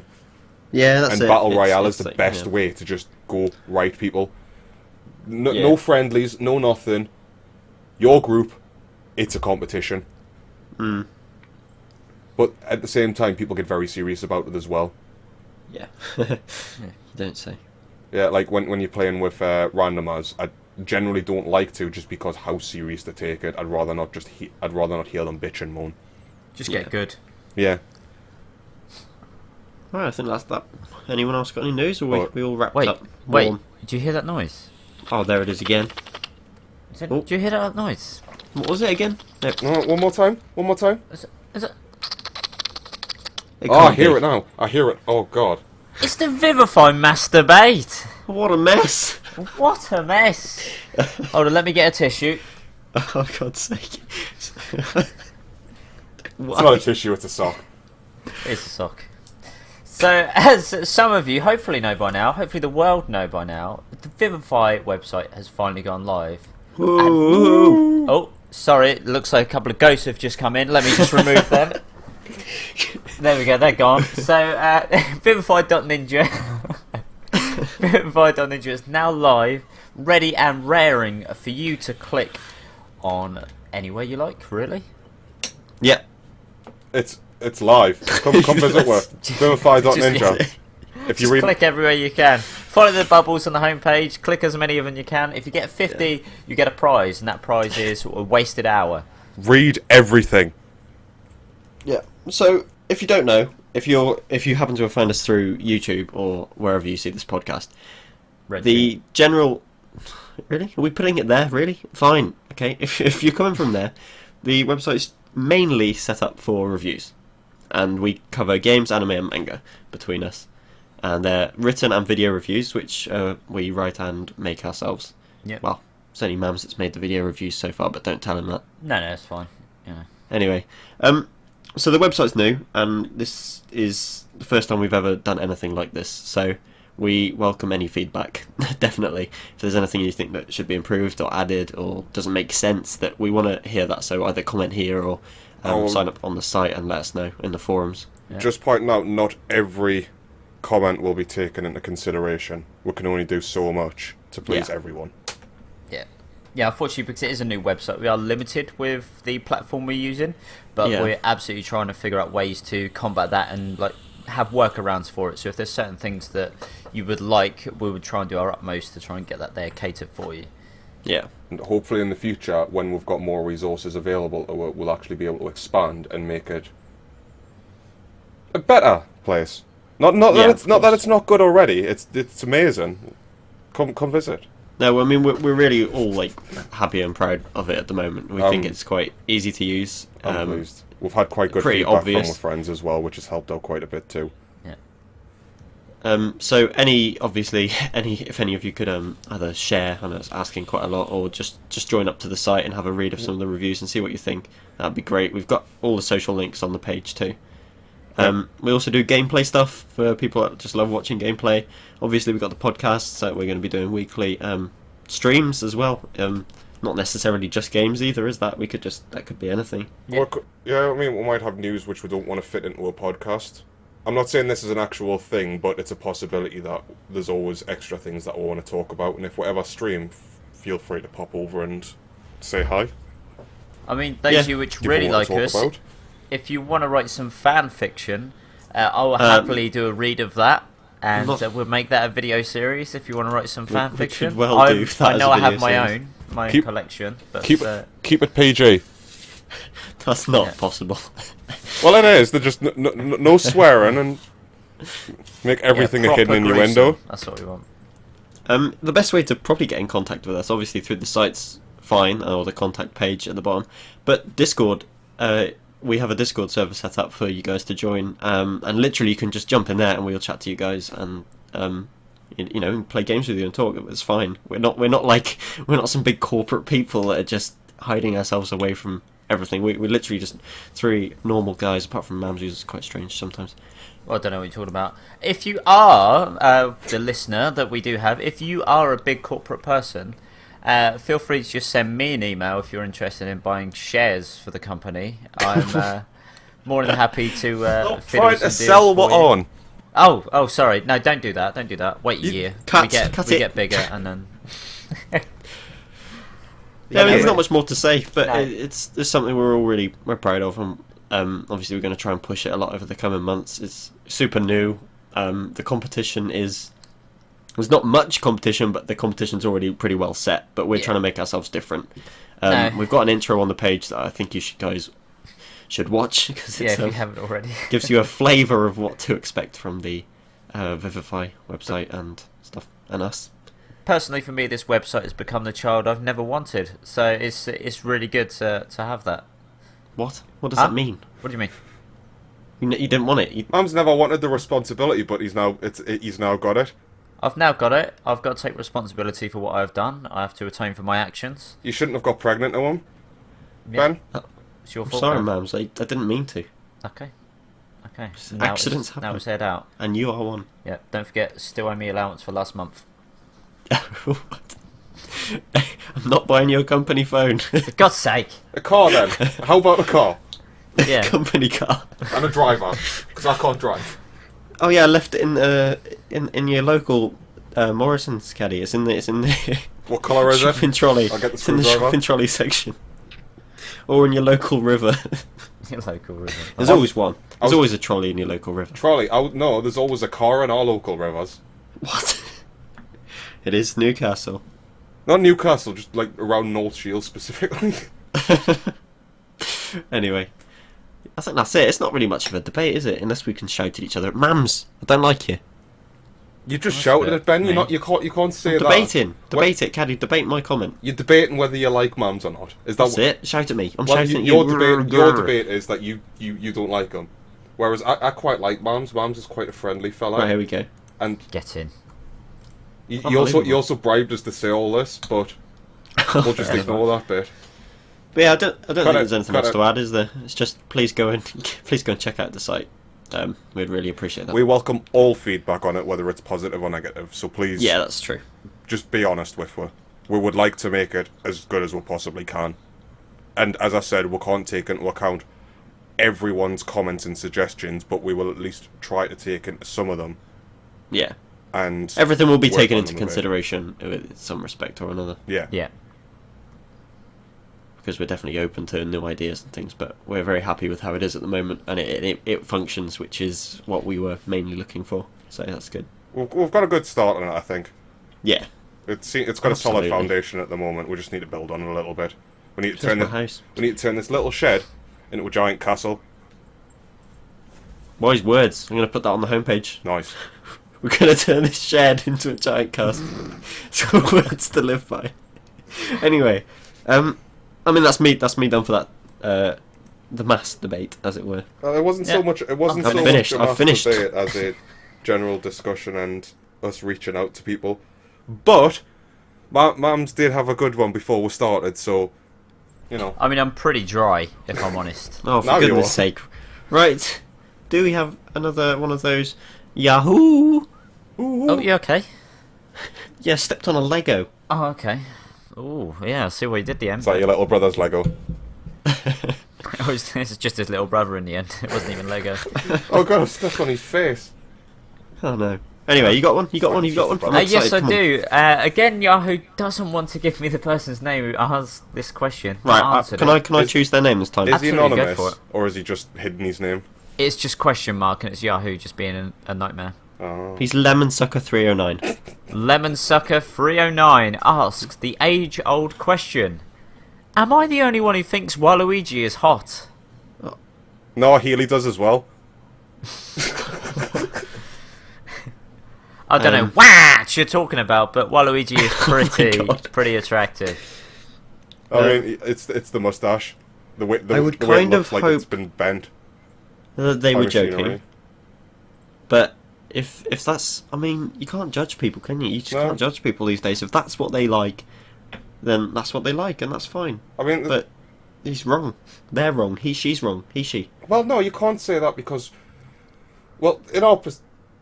Yeah, that's and it. Battle It's- Royale it's is the like, best yeah. way to just go right people. No, Yeah. no friendlies, no nothing. Your group, it's a competition. Mm. But at the same time, people get very serious about it as well. Yeah. You don't say. Yeah, like when you're playing with randomers, I generally don't like to just because how serious they take it. I'd rather not hear them bitch and moan. Just Yeah. get good. Yeah. Alright, I think that's that. Anyone else got any news, or we all wrapped Wait, up? wait. Warm? Do you hear that noise? Oh, there it is again. Oh. Do you hear that noise? What was it again? No, One more time. One more time. Is it... it Oh, I can't hear be. it now. I hear it. Oh God. It's the Vivify masturbate. What a mess! What a mess! Hold on, let me get a tissue. Oh, God's sake. It's not a tissue, it's a sock. It's a sock. So, as some of you hopefully know by now, hopefully the world know by now, the Vivify website has finally gone live. Ooh. Oh, sorry, it looks like a couple of ghosts have just come in. Let me just remove them. There we go, they're gone. So, Vivify.ninja Vivify.ninja is now live, ready and raring for you to click on anywhere you like, really. Yeah. It's live. Come visit with Vivify.ninja. If you Just read, click everywhere you can. Follow the bubbles on the homepage. Click as many of them you can. If you get 50, you get a prize, and that prize is a wasted hour. read everything. Yeah. So, if you don't know, if you happen to have found us through YouTube or wherever you see this podcast, the general... Really? Are we putting it there? Really? Fine. Okay. If you're coming from there, the website's mainly set up for reviews. And we cover games, anime and manga between us. And they're written and video reviews, which we write and make ourselves. Yeah. Well, it's only Mams that's made the video reviews so far, but don't tell him that. No, it's fine. Yeah. Anyway, so the website's new, and this is the first time we've ever done anything like this. So we welcome any feedback, definitely. If there's anything you think that should be improved or added or doesn't make sense, that we want to hear that. So either comment here or sign up on the site and let us know in the forums. Yeah. Just pointing out, not every comment will be taken into consideration. We can only do so much to please everyone. Yeah, unfortunately, because it is a new website, we are limited with the platform we're using, but we're absolutely trying to figure out ways to combat that and like have workarounds for it. So if there's certain things that you would like, we would try and do our utmost to try and get that there catered for you. Yeah. And hopefully in the future, when we've got more resources available, we'll actually be able to expand and make it a better place. Not that it's not good already. It's amazing. Come visit. No, I mean we're really all like happy and proud of it at the moment. We think it's quite easy to use. I'm pleased. We've had quite good pretty feedback obvious. from our friends as well, which has helped out quite a bit too. So if any of you could either share, I know it's asking quite a lot, or just join up to the site and have a read of some of the reviews and see what you think. That'd be great. We've got all the social links on the page too. We also do gameplay stuff for people that just love watching gameplay. Obviously, we've got the podcasts that we're going to be doing weekly. Streams as well. Not necessarily just games either, is that? That could be anything. Yeah. I mean, we might have news which we don't want to fit into a podcast. I'm not saying this is an actual thing, but it's a possibility that there's always extra things that we want to talk about, and if we ever stream, feel free to pop over and say hi. I mean, those of you which really like us, about. if you want to write some fan fiction, I'll happily do a read of that, and we'll make that a video series if you want to write some fan fiction. Could well do that I know I as a have video my series. own collection, but Keep it PG. That's not possible. Well, it is. They're just no swearing and make everything a hidden innuendo. That's what we want. The best way to probably get in contact with us, obviously through the site's fine, or the contact page at the bottom, but Discord, we have a Discord server set up for you guys to join, and literally you can just jump in there and we'll chat to you guys and play games with you and talk. It's fine. We're not some big corporate people that are just hiding ourselves away from everything. We're literally just three normal guys, apart from Mams, who's quite strange sometimes. Well, I don't know what you're talking about. If you are the listener that we do have, if you are a big corporate person, feel free to just send me an email if you're interested in buying shares for the company. I'm more than happy to Trying to sell what on. Oh, sorry. No, don't do that. Don't do that. Wait a year. Cut we it. get bigger, and then. Yeah, I mean, there's not much more to say, but it's something we're proud of, and obviously we're going to try and push it a lot over the coming months. It's super new. The competition there's not much competition, but the competition's already pretty well set. But we're trying to make ourselves different. We've got an intro on the page that I think you guys should watch, because if you haven't already, gives you a flavour of what to expect from the Vivify website and stuff, and us. Personally, for me, this website has become the child I've never wanted. So it's really good to have that. What? What does that mean? What do you mean? You didn't want it. Mum's never wanted the responsibility, but he's now got it. I've now got it. I've got to take responsibility for what I've done. I have to atone for my actions. You shouldn't have got pregnant to him, Yeah. Ben. It's your I'm fault. sorry, Ben. Mams. I didn't mean to. Okay. Accidents happen. Now it's head out. And you are one. Yeah. Don't forget, still owe me allowance for last month. What? I'm not buying your company phone. For God's sake. A car then. How about a car? Yeah. Company car. And a driver. Because I can't drive. Oh yeah, I left it in your local Morrison's caddy. It's in the What colour is it? shopping trolley. I'll get the It's in the screwdriver. shopping trolley section. Or in your local river. Your local river. There's always one. There's was- always a trolley in your local river. Trolley. No, there's always a car in our local rivers. What? It is Newcastle. Not Newcastle, just like around North Shields specifically. Anyway, I think that's it. It's not really much of a debate, is it? Unless we can shout at each other. Mams, I don't like you. You just That's shouted it, at Ben. mate. You can't say that. Debating. Debate it, Caddy. Debate my comment. You're debating whether you like mums or not. Is that That's it. Shout at me. I'm Well, shouting at your you. debate is that you don't like them, whereas I quite like Mams. Mams is quite a friendly fella, Right, here we go. and Get in. he also bribed us to say all this, but we'll just ignore that bit. But yeah, I don't think Cut there's it, anything cut else it. to add, is there? It's just please go and check out the site. We'd really appreciate that. We welcome all feedback on it, whether it's positive or negative. So please, Yeah, that's true. just be honest with us. We would like to make it as good as we possibly can, and as I said, we can't take into account everyone's comments and suggestions, but we will at least try to take into some of them. Yeah, And everything will be work taken on into them a bit. consideration with some respect or another, Yeah. Yeah. because we're definitely open to new ideas and things. But we're very happy with how it is at the moment, and it functions, which is what we were mainly looking for. So that's good. We've got a good start on it, I think. Yeah, It's got a solid Absolutely. foundation at the moment. We just need to build on it a little bit. We need to just turn my the, house. we need to turn this little shed into a giant castle. Wise words. I'm going to put that on the homepage. Nice. We're going to turn this shed into a giant castle. Some words to live by. Anyway, I mean that's me done for that the mass debate, as it were. It wasn't so Yeah. much. It wasn't I've so finished, much a I've mass finished. debate as a general discussion and us reaching out to people. But Mams did have a good one before we started, so you know. I mean, I'm pretty dry, if I'm honest. Oh, for Now you goodness are. sake. Right. Do we have another one of those Yahoo? Oh, you okay? Yeah, stepped on a Lego. Oh, okay. Oh, yeah, I see what you did the end. It's like your little brother's Lego. This is just his little brother in the end. It wasn't even Lego. Oh god, I stepped on his face. Oh no. Anyway, you got one? You got one? You got one? I'm Yes, excited, I come on. do. Again, Yahoo doesn't want to give me the person's name who asked this question. Right, I answered can it. I Is- choose their name this time? Is he Absolutely, go anonymous, for it. or is he just hidden his name? It's just question mark, and it's Yahoo just being a nightmare. Oh. He's Lemon Sucker 309. Lemon Sucker 309 asks the age-old question: am I the only one who thinks Waluigi is hot? No, Healy does as well. I don't know what you're talking about, but Waluigi is God. pretty attractive. I mean, it's the mustache. The way I would the way it kind of looks like it's hope- been bent. They by were machinery. joking. But if that's... I mean, you can't judge people, can you? You just No. can't judge people these days. If that's what they like, then that's what they like, and that's fine. I mean, But he's wrong. They're wrong. She's wrong. She. well, no, you can't say that because, well, in our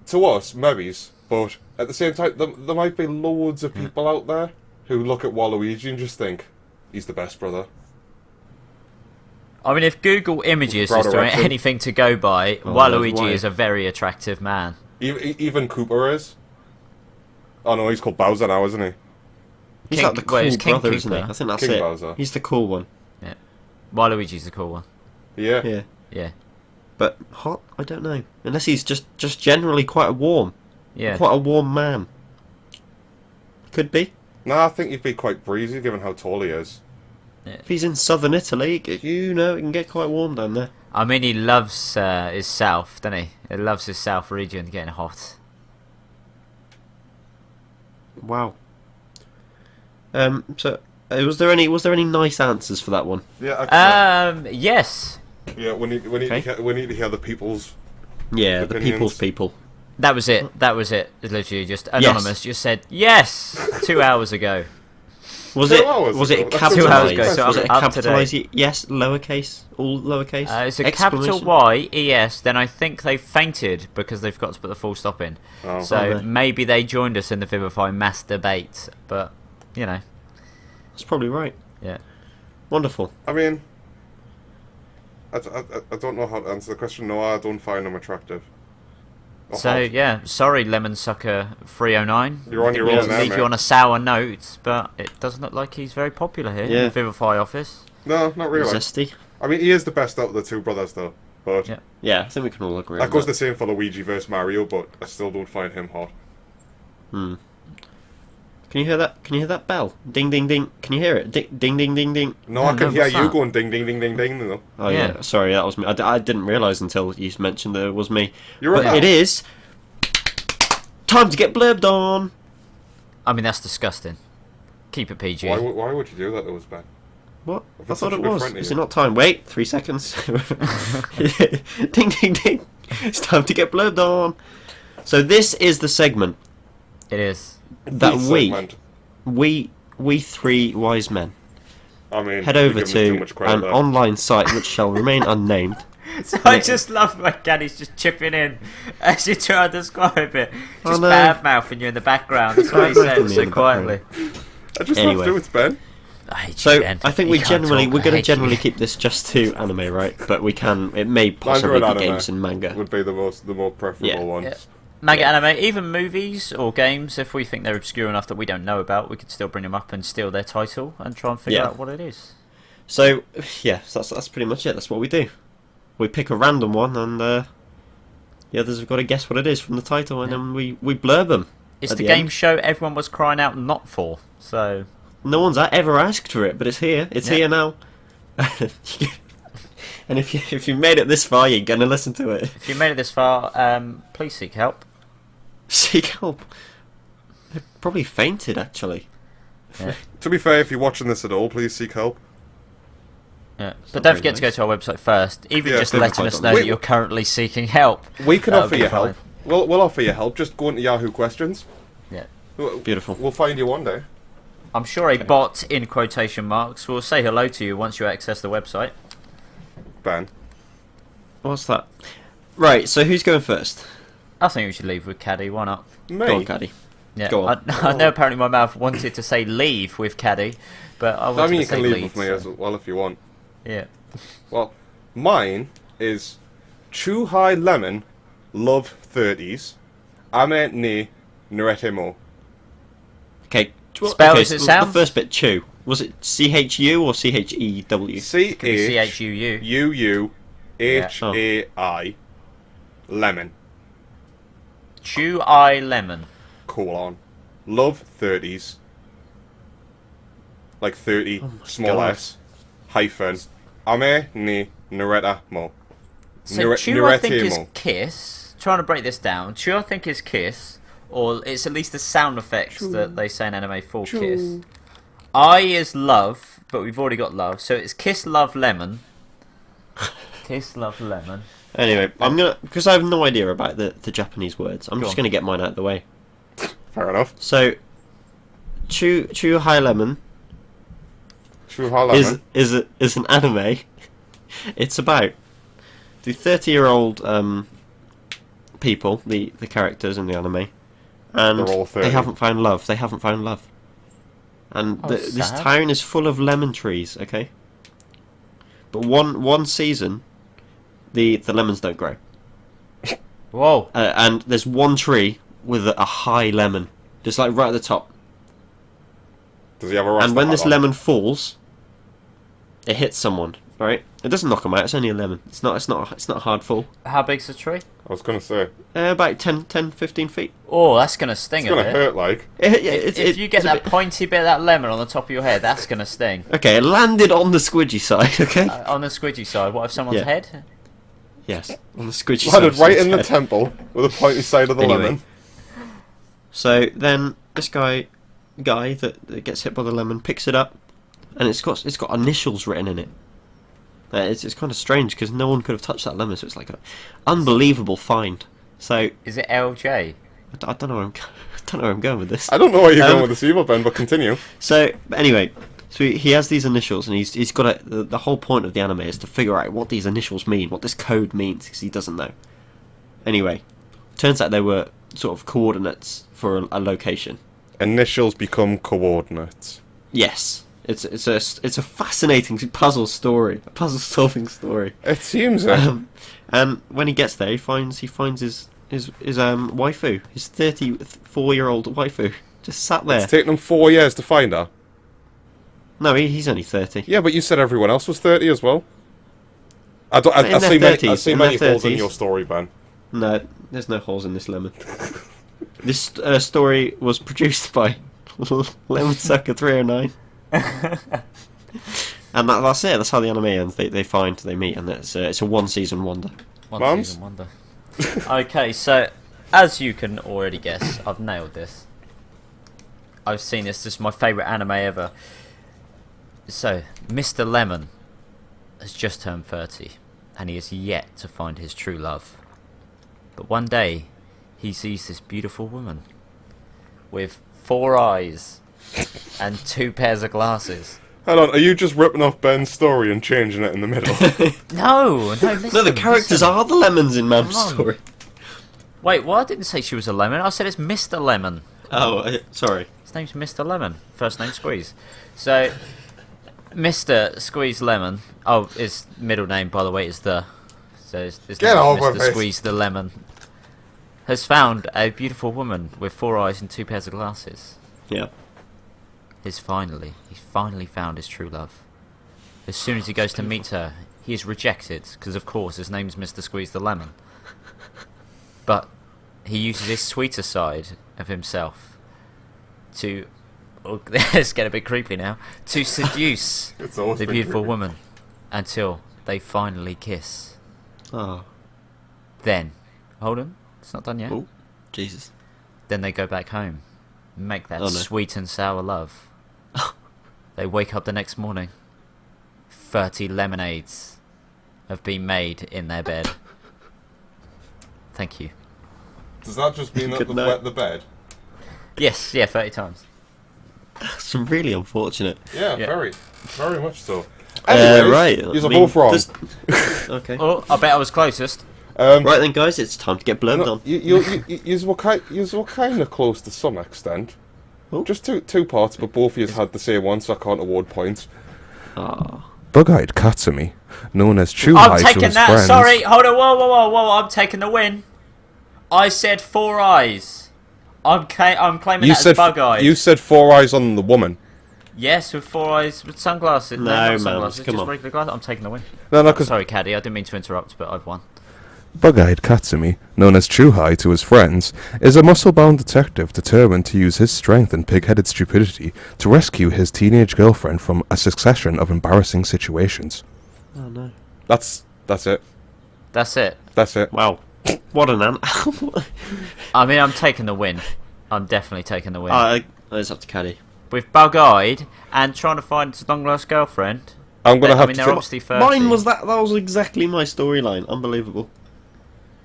to us, maybe, but at the same time, there might be loads of people out there who look at Waluigi and just think he's the best brother. I mean, if Google Images Proud is of doing Wrexham. anything to go by, Oh, that's Waluigi why. is a very attractive man. Even Cooper is. Oh no, he's called Bowser now, isn't he? He's King- like the well, cool it's King brother, isn't he? Koopa. I think that's King it. Bowser. He's the cool one. Waluigi's the cool one. Yeah. Yeah. Yeah. But hot? I don't know. Unless he's just generally quite a warm. Yeah. Quite a warm man. Could be. No, I think he'd be quite breezy given how tall he is. If he's in southern Italy, it can get quite warm down there. I mean, he loves his south, doesn't he? He loves his south region getting hot. Wow. So, was there any nice answers for that one? Yeah. Actually, Yes. yeah. We need Okay. to hear the people's. Yeah, the Opinions. people's people. That was it. That was it. Literally, just anonymous. Just said yes 2 hours ago. Was 2 it? hours Was ago? it That's 2 hours ago, capitalised? so Was it a up to capitalised? date. Yes, lowercase, all lowercase. It's a capital Y ES. Then I think they fainted because they've got to put the full stop in. Oh. So Okay. maybe they joined us in the Vivify mass debate. But you know, That's probably right. yeah. Wonderful. I mean, I don't know how to answer the question. No, I don't find them attractive. Or So hot. yeah, sorry, Lemon Sucker 309. You're on your Didn't own mean to there, leave mate. you on a sour note, but it doesn't look like he's very popular here in Yeah. the Vivify office. No, not really. Zesty. I mean, he is the best out of the two brothers, though. But Yeah. Yeah, I think we can all agree. that on goes the same for Luigi versus Mario. But I still don't find him hot. Hmm. Can you hear that? Can you hear that bell? Ding, ding, ding. Can you hear it? Ding, ding, ding, ding, ding. No, Oh, I can no, hear what's you that? going ding, ding, ding, ding, ding. Though. Oh Yeah. yeah, sorry, that was me. I didn't realise until you mentioned that it was me. You're But right. it is time to get blurbed on. I mean, that's disgusting. Keep it PG. Why would you do that to us, Ben? What? If I that's thought such it a good was. friend to Is you. it not time? Wait, 3 seconds. Ding, ding, ding. It's time to get blurbed on. So this is the segment It is. that The segment. we three wise men I mean, head you over give me too to much credit an there. online site which shall remain unnamed. So I just love when Gaddy's just chipping in as you try to describe it. Oh, Just no. bad mouthing you in the background. That's what he Bad-mouthing said me so in the quietly. I just Anyway. have to do it, Ben. I hate So you, Ben. I think You we can't generally talk, we're I going to hate generally you. keep this just to anime, right? But we can. It may possibly and be anime games and manga. Would be the more preferable Yeah. ones. Yeah. Manga, Yeah. anime, even movies or games, if we think they're obscure enough that we don't know about, we could still bring them up and steal their title and try and figure Yeah. out what it is. So yeah, so that's pretty much it. That's what we do. We pick a random one, and the others have got to guess what it is from the title, and then we blurb them. It's at the the game end. show everyone was crying out not for. So No one's ever asked for it, but it's here. It's Yeah. here now. And if you made it this far, you're gonna listen to it. if you made it this far, please seek help. Seek help. They probably fainted, actually. To be fair, if you're watching this at all, please seek help. Yeah. But not don't very forget to go nice. to our website first. Even Yeah, just Vivify letting us dot know net. that you're currently seeking help. We can That'll offer be you fine. help. We'll offer you help. Just go into Yahoo Questions. Yeah. Beautiful. We'll find you one day. I'm sure a bot, in quotation marks, will say hello to you once you access the website. Ben. What's that? Right. So who's going first? I think we should leave with Caddy. Why not? Me. Go on, Caddy. Yeah. Go on. I know apparently my mouth wanted to say leave with Caddy, but I wanted I mean, to you say can leave leave, with me so- as well if you want. Yeah. Well, mine is Chew High Lemon, Love 30s, Ame ni Nuretemo. Okay. Spell okay, as it so sounds? The first bit, chew. Was it CHU or CHEW? Could be CHUU. CHUUHAI Lemon. Chew eye lemon. Colon. Love 30s. Like 30, small God. s. Hyphen. Ame ni Nuretamo. So chew I think is Nuretemo. kiss. Trying to break this down. Chew I think is kiss, or it's at least the sound effects that they say in anime for kiss. I is love, but we've already got love, so it's kiss, love, lemon. Kiss, love, lemon. Anyway, I'm gonna because I have no idea about the Japanese words. I'm Go just on. gonna get mine out of the way. Fair enough. So, chew high lemon Chew High Lemon. is an anime. It's about the 30-year-old people, the characters in the anime, and They're all 30. they haven't found love. They haven't found love, and Oh, this sad. town is full of lemon trees. Okay, but one season, the lemons don't grow, Whoa. and there's one tree with a high lemon, just like right at the top. Does he have a Rasta And when hat this on? lemon falls, it hits someone. Right? It doesn't knock them out. It's only a lemon. It's not a hard fall. How big's the tree? I was gonna say. About 10, 15 feet. Oh, that's gonna sting It's a gonna bit. hurt, like. If you get it's a that bit- pointy bit of that lemon on the top of your head, that's gonna sting. Okay, it landed on the squidgy side. Okay. On the squidgy side, what if someone's Yeah. head? Yes, on the squidgy side. Landed right in the head. temple with the pointy side of the Anyway. lemon. So then this guy that gets hit by the lemon picks it up, and it's got initials written in it. It's kind of strange because no one could have touched that lemon, so it's like an unbelievable find. So Is it LJ? I don't know where I don't know where I'm going with this. I don't know where you're going with this either, Ben, but continue. So anyway, so he has these initials, and he's got the whole point of the anime is to figure out what these initials mean, what this code means, because he doesn't know. Anyway, turns out they were sort of coordinates for a location. Initials become coordinates. Yes, it's a fascinating puzzle story, a puzzle solving story. It seems it. And when he gets there, he finds his waifu, his 34-year-old waifu, just sat there. It's taken him 4 years to find her. No, he's only 30. Yeah, but you said everyone else was 30 as well. I In see their many, I 30s, see in many their holes in 30s. your story, Ben. No, there's no holes in this lemon. This story was produced by Lemon Sucker 309. And that's it. That's how the anime ends. They meet, and it's a one-season wonder. Mums? Season wonder. Okay, so as you can already guess, I've nailed this. I've seen this. This is my favourite anime ever. So, Mr. Lemon has just turned 30, and he has yet to find his true love. But one day, he sees this beautiful woman with 4 eyes and 2 pairs of glasses. Hold on, are you just ripping off Ben's story and changing it in the middle? No, listen, No, the characters are the lemons in Mam's Come on. story. Wait, well, I didn't say she was a lemon. I said it's Mr. Lemon. Oh, sorry. His name's Mr. Lemon. First name Squeeze. So, Mr. Squeeze Lemon. Oh, his middle name, by the way, is the. So his Get name is over Mr. it. Squeeze the Lemon. Has found a beautiful woman with 4 eyes and 2 pairs of glasses. Yeah. He's finally found his true love. As soon as he goes to meet her, he is rejected because, of course, his name's Mr. Squeeze the Lemon. But he uses his sweeter side of himself to. Oh, it's getting a bit creepy now. To seduce It's always the been beautiful creepy. woman until they finally kiss. Oh, Then, hold on, it's not done yet. oh, Jesus. Then they go back home, make that Oh, no. sweet and sour love. They wake up the next morning. 30 lemonades have been made in their bed. Thank you. Does that just mean that Good they've night. wet the bed? Yes, yeah, 30 times. That's really unfortunate. Yeah, Yeah. very much so. Anyways, Right. You're both wrong. Okay. Oh, I bet I was closest. Right then, guys, it's time to get blurbed on. You were kind of close to some extent. Oh. Just two parts, but both of you had the same one, so I can't award points. Ah. Bug-eyed Katsumi, known as I'm Chuhai to taking his that. friends. Sorry, hold on. Whoa. I'm taking the win. I said 4 eyes. I'm claiming You that said as bug eyes. you said 4 eyes on the woman. Yes, with 4 eyes with sunglasses. No, not man, sunglasses, come just on. regular glasses. I'm taking the win. No, because Sorry, Caddy. I didn't mean to interrupt, but I've won. Bug-eyed Katsumi, known as Chuhai to his friends, is a muscle-bound detective determined to use his strength and pig-headed stupidity to rescue his teenage girlfriend from a succession of embarrassing situations. Oh no. That's it. That's it. That's it. Wow. What an I mean, I'm taking the win. I'm definitely taking the win. It's up to Caddy. With bug-eyed and trying to find his long-lost girlfriend. I'm gonna I have mean, to. they're obviously 30. Mine was that was exactly my storyline. Unbelievable.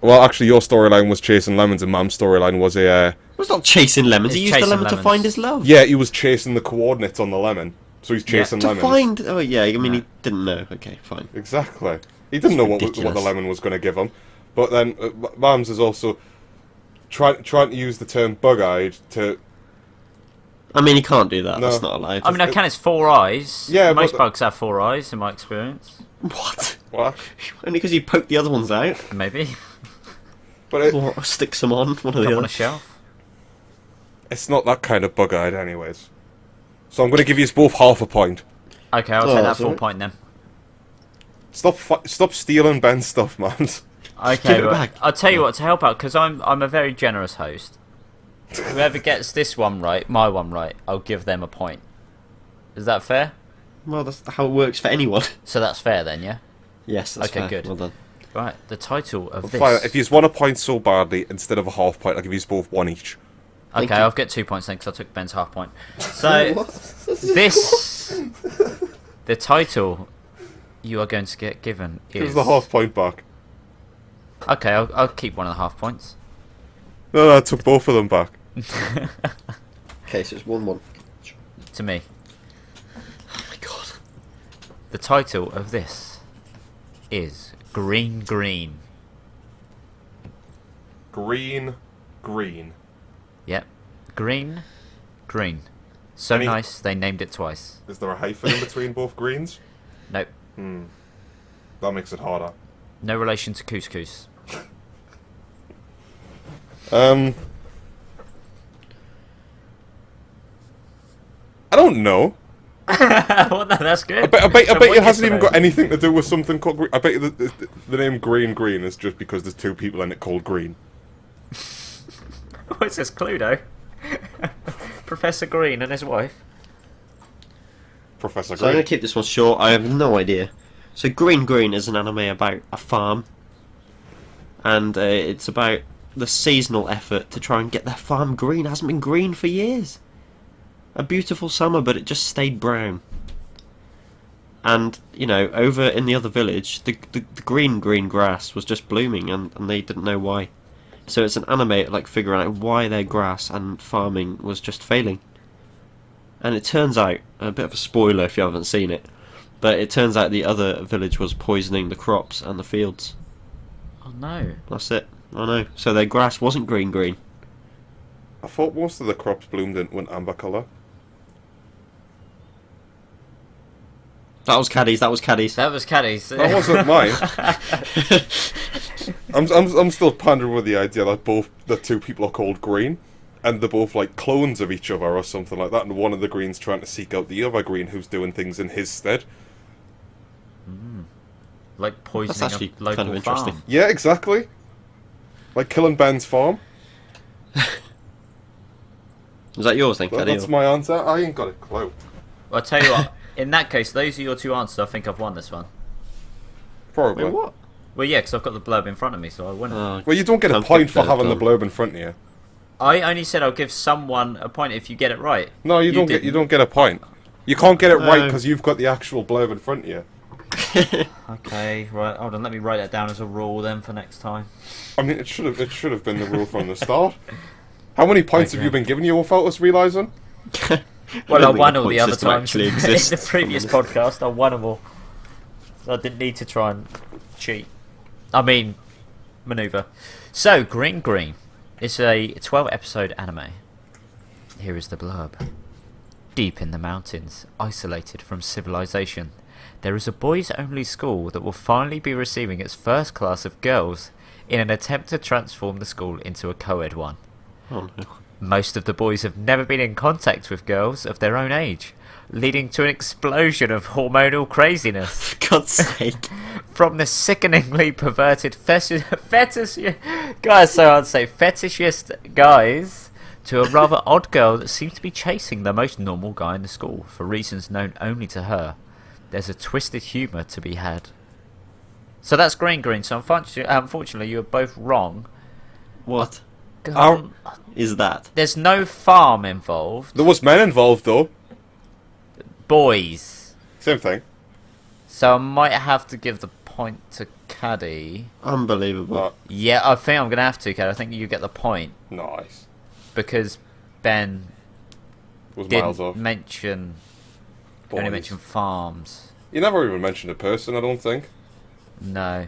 Well, actually, your storyline was chasing lemons, and Mam's storyline was a. It was not chasing lemons. It's He used the chasing lemon to lemons. find his love. Yeah, he was chasing the coordinates on the lemon, so he's chasing To lemons. find. Oh yeah. I mean, he didn't know. Okay, fine. Exactly. He didn't know what the ridiculous. lemon was going to give him. But then Mams is also trying to use the term bug-eyed to. I mean, he can't do that. No. That's not allowed. I mean, I can. It's 4 eyes. Yeah, most but- bugs have 4 eyes, in my experience. What? What? Only because you poke the other ones out, Maybe. But or stick some on one or Put the them on other. a shelf. it's not that kind of bug-eyed, anyways. So I'm going to give you both half a point. Okay, I'll Oh, take that that's full alright. point then. Stop stealing Ben's stuff, Mams. Okay, Give it right. back. I'll tell you what, to help out, because I'm a very generous host. Whoever gets this one right, my one right, I'll give them a point. Is that fair? Well, that's how it works for anyone. So that's fair then, yeah? Yes. That's Okay, fair. good. Well done. Right, the title of this... Fine, if you want a point so badly, instead of a half point, I'll give you both one each. Thank Okay, you. I'll get 2 points then, because I took Ben's half point. So, this... The title you are going to get given Give is... the half point back. Okay, I'll keep 1.5 points. No, I took both of them back. Okay, so it's 1-1. To me. Oh my god. The title of this is Green Green. Green, green. Yep. Green, green. So Any- nice, they named it twice. Is there a hyphen in between both greens? Nope. That makes it harder. No relation to couscous. I don't know. Well, no, that's good. I bet So it what hasn't is even the got name? anything to do with something called green. I bet you the name Green Green is just because there's two people in it called Green. What's this, Cluedo? Professor Green and his wife. Professor So I'm Green. gonna keep this one short. I have no idea. So Green Green is an anime about a farm, and it's about the seasonal effort to try and get their farm green. It hasn't been green for years. A beautiful summer, but it just stayed brown. And you know, over in the other village, the green grass was just blooming, and they didn't know why. So it's an anime like figuring out why their grass and farming was just failing. And it turns out, a bit of a spoiler if you haven't seen it, but it turns out the other village was poisoning the crops and the fields. Oh no. That's it. I know. So their grass wasn't green. I thought most of the crops bloomed in amber colour. That was Caddies. That was Caddy's. That wasn't mine. I'm still pondering with the idea that both the two people are called Green, and they're both like clones of each other or something like that. And one of the Greens trying to seek out the other Green who's doing things in his stead. Like poisoning That's actually a local kind of interesting. farm. Yeah, exactly. Like killing Ben's farm. Was that yours then, Caddy? That's my answer. I ain't got a clue. Well, I'll tell you what. In that case, those are your two answers. I think I've won this one. Probably. Wait, what? Well, yeah, because I've got the blurb in front of me, so I win it. Oh, Well, you don't get a Can't point get for that having the done. blurb in front of you. I only said I'll give someone a point if you get it right. No, you don't didn't. get a point. You can't get it right No. because you've got the actual blurb in front of you. Okay, right. Hold on. Let me write that down as a rule then for next time. I mean, it should have been the rule from the start. How many points have Okay. you been giving you without us realising? Well, I don't think won the all the point other system times actually in exists, the previous if I'm honest. podcast. I won them all. So I didn't need to try and cheat. I mean, maneuver. So, Green Green. It's a 12-episode anime. Here is the blurb. Deep in the mountains, isolated from civilization, there is a boys-only school that will finally be receiving its first class of girls in an attempt to transform the school into a co-ed one. Oh no. Most of the boys have never been in contact with girls of their own age, leading to an explosion of hormonal craziness. For God's sake. From the sickeningly perverted fetishist guys to a rather odd girl that seems to be chasing the most normal guy in the school for reasons known only to her. There's a twisted humour to be had. So that's Green Green. So unfortunately, you were both wrong. What God, is that? there's no farm involved. There was men involved though. Boys. Same thing. So I might have to give the point to Caddy. Unbelievable. Yeah, I think I'm going to have to, Caddy. I think you get the point. Nice. Because Ben Was miles didn't off. mention... Boys. Only mentioned farms. You never even mentioned a person, I don't think. No.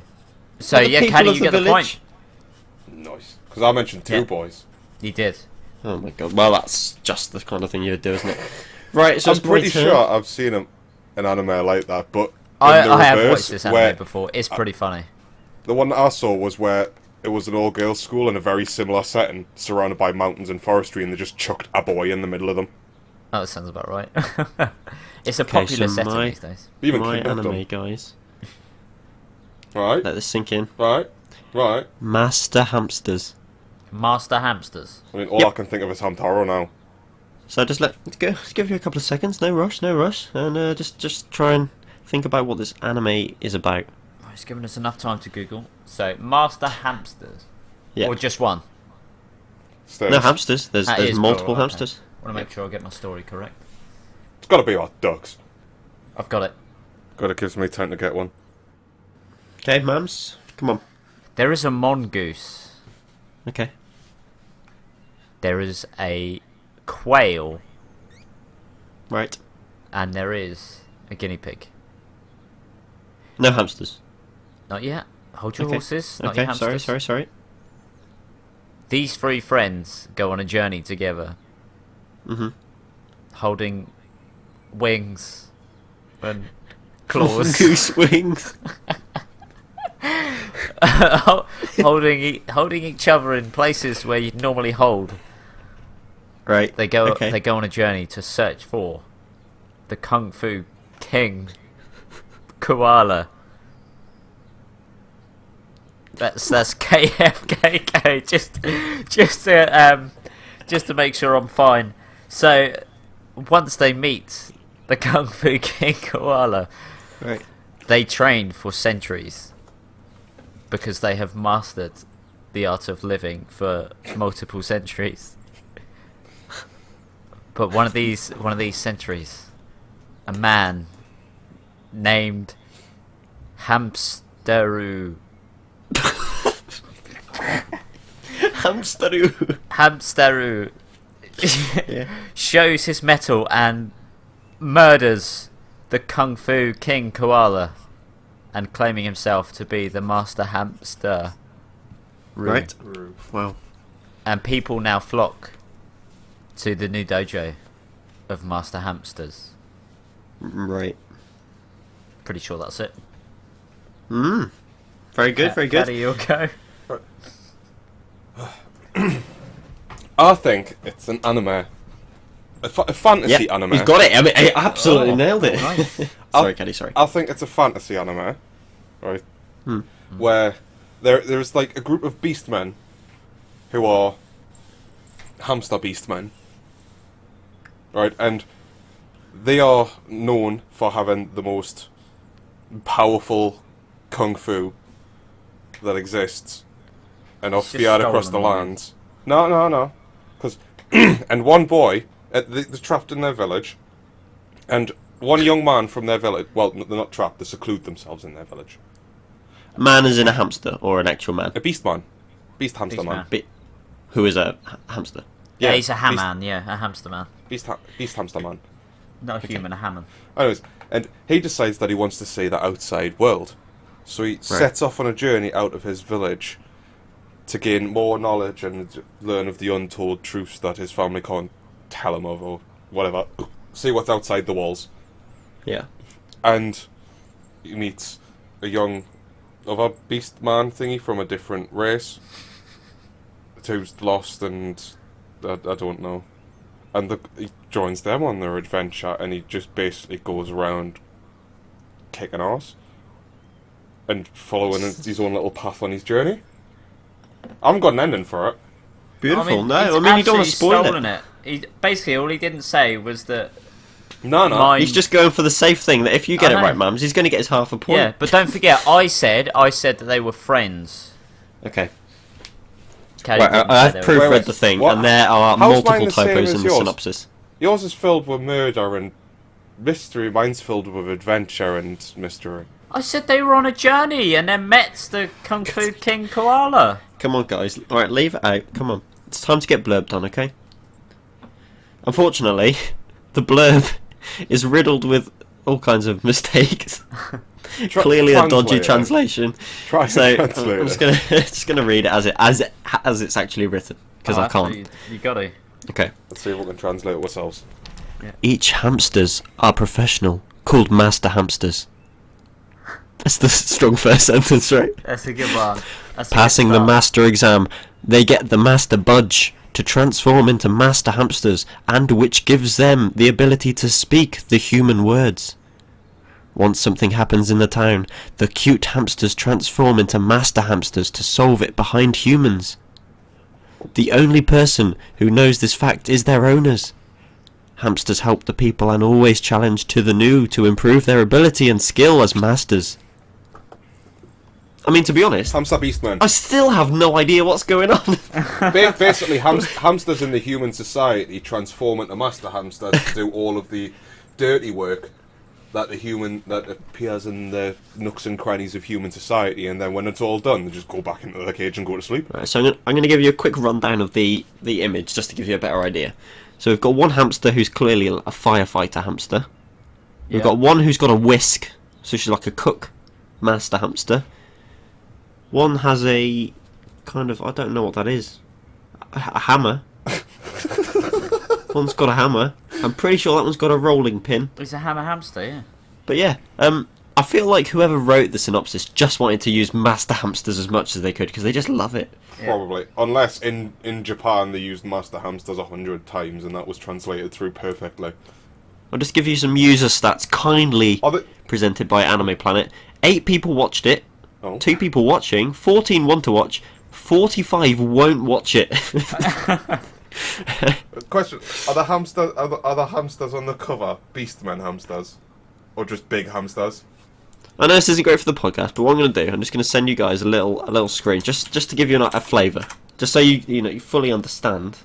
So Are the yeah, people Caddy, of you the get the village? point. Nice. Because I mentioned two Yeah. boys. You did. Oh my god. Well, that's just the kind of thing you would do, isn't it? Right, so I'm it's my pretty turn. sure I've seen an anime like that, but I in the have reverse, watched this anime where before. It's pretty funny. the one that I saw was where it was an all-girls school in a very similar setting, surrounded by mountains and forestry, and they just chucked a boy in the middle of them. Oh, that sounds about right. It's a Okay, popular so setting my- these days. They even My kidnapped anime, them. guys. Right, Let this sink in. right. Master Hamsters. Master Hamsters. I mean, all Yep. I can think of is Hamtaro now. So just give you a couple of seconds, no rush, and just try and think about what this anime is about. Oh, it's given us enough time to Google. So, Master Hamsters. Yeah. Or just one. Still, No hamsters. There's That is multiple plural, okay. hamsters. Want to make sure I get my story correct. it's got to be about ducks. I've got it. Got to give me time to get one. Okay, mams, come on. There is a mongoose. Okay. there is a quail, Right. and there is a guinea pig. No hamsters. Not yet. Hold your Okay. horses. Not Okay, your hamsters. sorry. These three friends go on a journey together, Mm-hmm. holding wings and claws, Goose wings. holding each other in places where you'd normally hold. Right. They go Okay. they go on a journey to search for the Kung Fu King Koala. That's KFKK. Just to make sure I'm fine. So once they meet the Kung Fu King Koala, Right. they train for centuries because they have mastered the art of living for multiple centuries. But one of these centuries, a man named Hamsteru Hamsteroo. Yeah. shows his mettle and murders the Kung Fu King Koala, and claiming himself to be the master hamster. Right. Wow. And people now flock to the new dojo of master hamsters. Right. Pretty sure that's it. Very good. Very good. Daddy, you'll go. I think it's an anime. A fantasy Yeah, anime. he's got it. I mean, he absolutely nailed it. Nice. Sorry, Caddy. Sorry. I think it's a fantasy anime, right? Where there's like a group of beastmen who are hamster beastmen, right? And they are known for having the most powerful kung fu that exists, and are It's just feared across the stolen money. lands. No, because and one boy, they're trapped in their village, and one young man from their village. Well, they're not trapped; they seclude themselves in their village. Man is in a hamster or an actual man. A beast man, beast hamster Beast man. man. Bi- Who is a hamster? Yeah, he's a beast- hamman, a hamster man. Beast hamster man. Not a human, a hamman. Anyways, and he decides that he wants to see the outside world, so he sets off on a journey out of his village to gain more knowledge and learn of the untold truths that his family can't tell him of, or whatever. See what's outside the walls. Yeah. And he meets a young other beast man thingy from a different race who's lost, and I don't know. And he joins them on their adventure, and he just basically goes around kicking ass and following his own little path on his journey. I haven't got an ending for it. Beautiful. he's You don't want to absolutely spoil stolen it. He basically all he didn't say was that. No. Mine- He's just going for the safe thing. That if you get I it know. right, Mums, he's going to get his half a point. Yeah, but don't forget, I said that they were friends. Okay. Caddy Right, didn't say I've they were proofread Wait, the thing, what? and there are How's mine multiple the same typos as in the yours? synopsis. Yours is filled with murder and mystery. Mine's filled with adventure and mystery. I said they were on a journey and then met the Kung Fu King Koala. Come on, guys. All right, leave it out. Come on. It's time to get Blurbed on, okay? Unfortunately, the blurb is riddled with all kinds of mistakes. Clearly a dodgy translation. Try and So translate I'm it. just gonna read it as it's actually written because I can't. You got to. Okay. Let's see if we can translate it ourselves. Each hamsters are professional, called master hamsters. That's the strong first sentence, right? That's a good one. That's a Passing good the start. master exam, they get the master budge to transform into master hamsters, and which gives them the ability to speak the human words. Once something happens in the town, the cute hamsters transform into master hamsters to solve it behind humans. The only person who knows this fact is their owners. Hamsters help the people and always challenge to the new to improve their ability and skill as masters. I mean, to be honest, Hamster Beastman. I still have no idea what's going on. Basically, hamsters in the human society transform into master hamsters to do all of the dirty work that appears in the nooks and crannies of human society, and then when it's all done, they just go back into their cage and go to sleep. Right, so I'm going to give you a quick rundown of the image just to give you a better idea. So we've got one hamster who's clearly a firefighter hamster. We've got one who's got a whisk, so she's like a cook master hamster. One has a kind of, I don't know what that is, a hammer. One's got a hammer. I'm pretty sure that one's got a rolling pin. It's a hammer hamster, yeah. But yeah, I feel like whoever wrote the synopsis just wanted to use master hamsters as much as they could because they just love it. Yeah. Probably. Unless in Japan they used master hamsters 100 times and that was translated through perfectly. I'll just give you some user stats kindly presented by Anime Planet. 8 people watched it. Oh. 2 people watching. 14 want to watch. 45 won't watch it. Question: Are the hamsters on the cover Beastmen hamsters, or just big hamsters? I know this isn't great for the podcast, but what I'm going to do, I'm just going to send you guys a little screen just to give you a flavour, just so you fully understand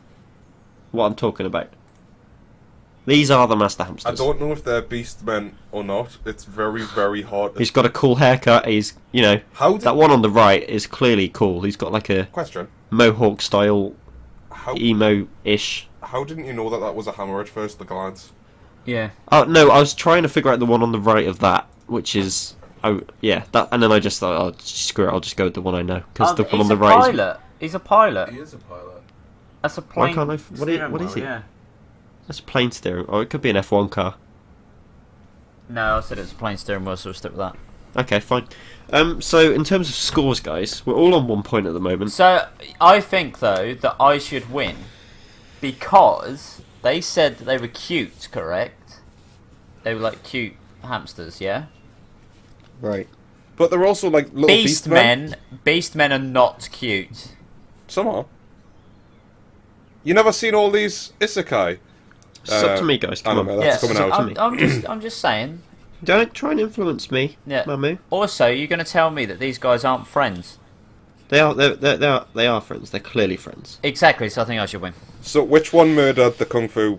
what I'm talking about. These are the master hamsters. I don't know if they're Beastmen or not. It's very, very hard. He's got a cool haircut. He's that one on the right is clearly cool. He's got like a Question: mohawk style. Emo-ish. How didn't you know that was a hammer at first glance? Yeah. Oh no, I was trying to figure out the one on the right of that, which is that, and then I just thought, oh screw it, I'll just go with the one I know because the one on the right. He's a pilot. He is a pilot. That's a plane. Why can't I? What is he? Yeah. That's a plane steering, or it could be an F1 car. No, I said it's a plane steering wheel, so we'll stick with that. Okay, fine. So in terms of scores, guys, we're all on 1 point at the moment. So I think though that I should win because they said that they were cute, correct? They were like cute hamsters, yeah. Right. But they're also like little Beastmen. Beastmen are not cute. Some are. You never seen all these isekai? It's up to me, guys. Come on. That's coming out. I'm just saying. Don't try and influence me, Yeah. Mamu. Also, you're going to tell me that these guys aren't friends. They are friends. They're clearly friends. Exactly. So I think I should win. So which one murdered the Kung Fu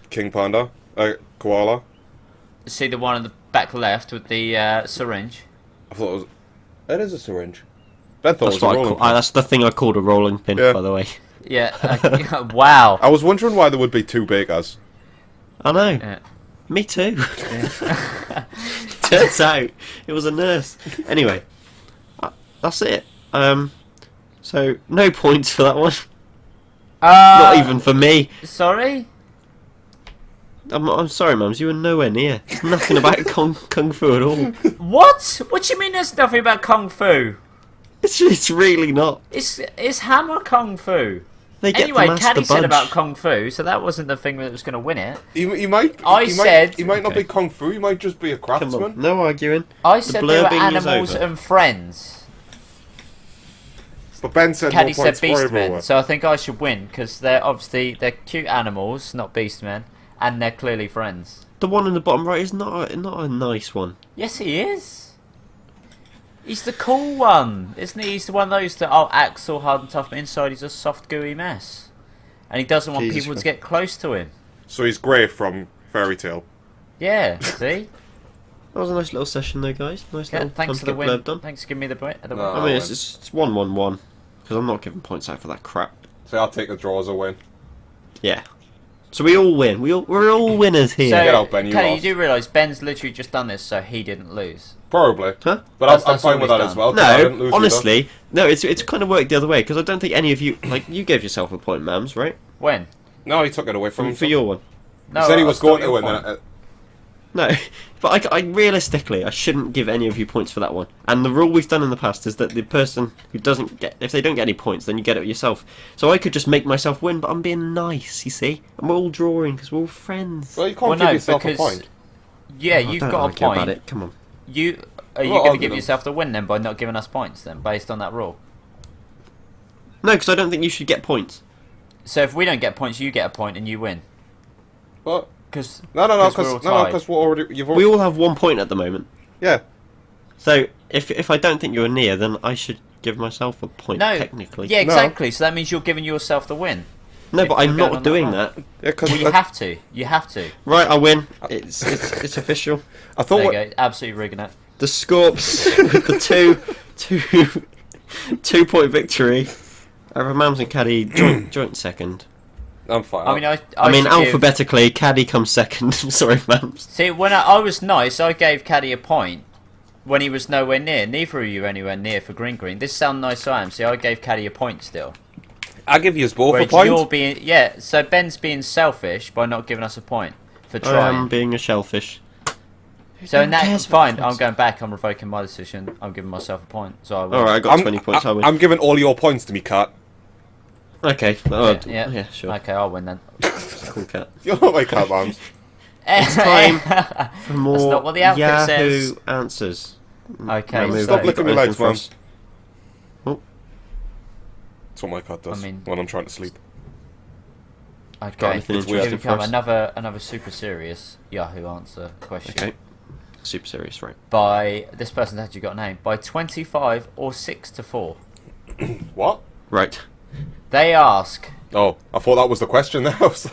King Panda? Koala? See the one in the back left with the syringe. I thought it was. It is a syringe. Ben thought That's it was a rolling pin. that's the thing I called a rolling pin, Yeah. by the way. Yeah. Wow. I was wondering why there would be 2 beakers. I know. Yeah. Me too. Turns out it was a nurse. Anyway, that's it. So no points for that one. Not even for me. Sorry. I'm sorry, mums. You were nowhere near. There's nothing about kung fu at all. What? What do you mean there's nothing about kung fu? It's really not. It's hammer kung fu. They get Anyway, the master Caddy said bunch. about kung fu, so that wasn't the thing that was going to win it. He might. He might not be Kung Fu. He might just be a Come craftsman. on, no arguing. I said they were blurbing is animals over. and friends. But Ben said Caddy no said points for beastmen, everyone. so I think I should win because they're cute animals, not beastmen, and they're clearly friends. The one in the bottom right is not a nice one. Yes, he is. He's the cool one, isn't he? He's the one of those that acts all hard and tough, but inside he's a soft, gooey mess, and he doesn't want Jesus people Christ. to get close to him. So he's Grey from Fairy Tale. Yeah, see. That was a nice little session though, guys. Nice Yeah, little thanks time for to the get win. blurbed on. Thanks for giving me the win. No. I mean, it's 1-1-1 because I'm not giving points out for that crap. So I'll take the draw as a win. Yeah. So we all win. We're all winners here. So, Get out, Ben, you Kelly, you lost. do realise Ben's literally just done this so he didn't lose. Probably. Huh? But That's I'm fine all with he's that as done. well. 'cause I didn't No, lose honestly, no. It's kind of worked the other way because I don't think any of you you gave yourself a point, Mams, right? When? either. No, he took it away from him. For your one. No, He said he I was still going get to a win. point. Then, No, but I realistically, I shouldn't give any of you points for that one. And the rule we've done in the past is that the person who doesn't get, if they don't get any points, then you get it yourself. So I could just make myself win, but I'm being nice, you see? And we're all drawing because we're all friends. well, you can't Well, give no, yourself a because point. Yeah, I you've don't got a argue about point. it. Come on. Are you Well, going to argue give them. yourself the win then by not giving us points then, based on that rule? No, because I don't think you should get points. So if we don't get points, you get a point and you win. But Because no, we're all tied. because we're already. You've We already. all have 1 point at the moment. Yeah. So if I don't think you're near, then I should give myself a point, No, technically. yeah, exactly. So that means you're giving yourself the win. No, if but we're I'm going not on doing run. that. Yeah, because Well, you have to. You have to. Right, I win. It's official. I thought There what, you go. Absolutely rigging it. The Scorps with the 2-point victory over Mams and Caddy joint second. I'm fine. I mean, I mean, should give- alphabetically, Caddy comes second. Sorry, Mams. See, when I was nice, I gave Caddy a point when he was nowhere near. Neither of you were anywhere near for Green. This is how nice I am. See, I gave Caddy a point still. I give you both a Whereas point. you're being... Yeah, so Ben's being selfish by not giving us a point for I trying. am being a shellfish. So in that, cares fine, about I'm going back, I'm revoking my decision, I'm giving myself a point. So I will. Alright, I got 20 points. I win. I'm giving all your points to me, Cat. Okay. Yeah, Sure. Okay, I'll win then. Cool cat. You're not my cat, Mams. It's time for more not what the outfit Yahoo says. answers. Okay, Now move Stop on. licking Got my anything legs, for man. us? Oh, That's what my cat does I mean- when I'm trying to sleep. got Okay, anything It's weird. here we interesting for come. us? Another super serious Yahoo answer question. Okay. Super serious, right. By, this person's actually got a name, by 25 or 6 to 4. What? Right. They ask, Oh, I thought that was the question there. I was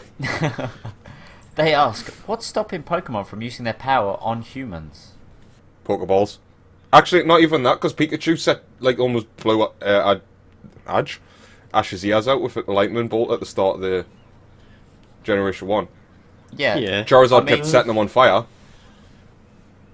like, what's stopping Pokemon from using their power on humans? Pokeballs. Actually, not even that, because Pikachu set, like, almost blew Ash's ears out with a lightning bolt at the start of the Generation 1. Yeah. Yeah. Charizard I mean- kept setting them on fire.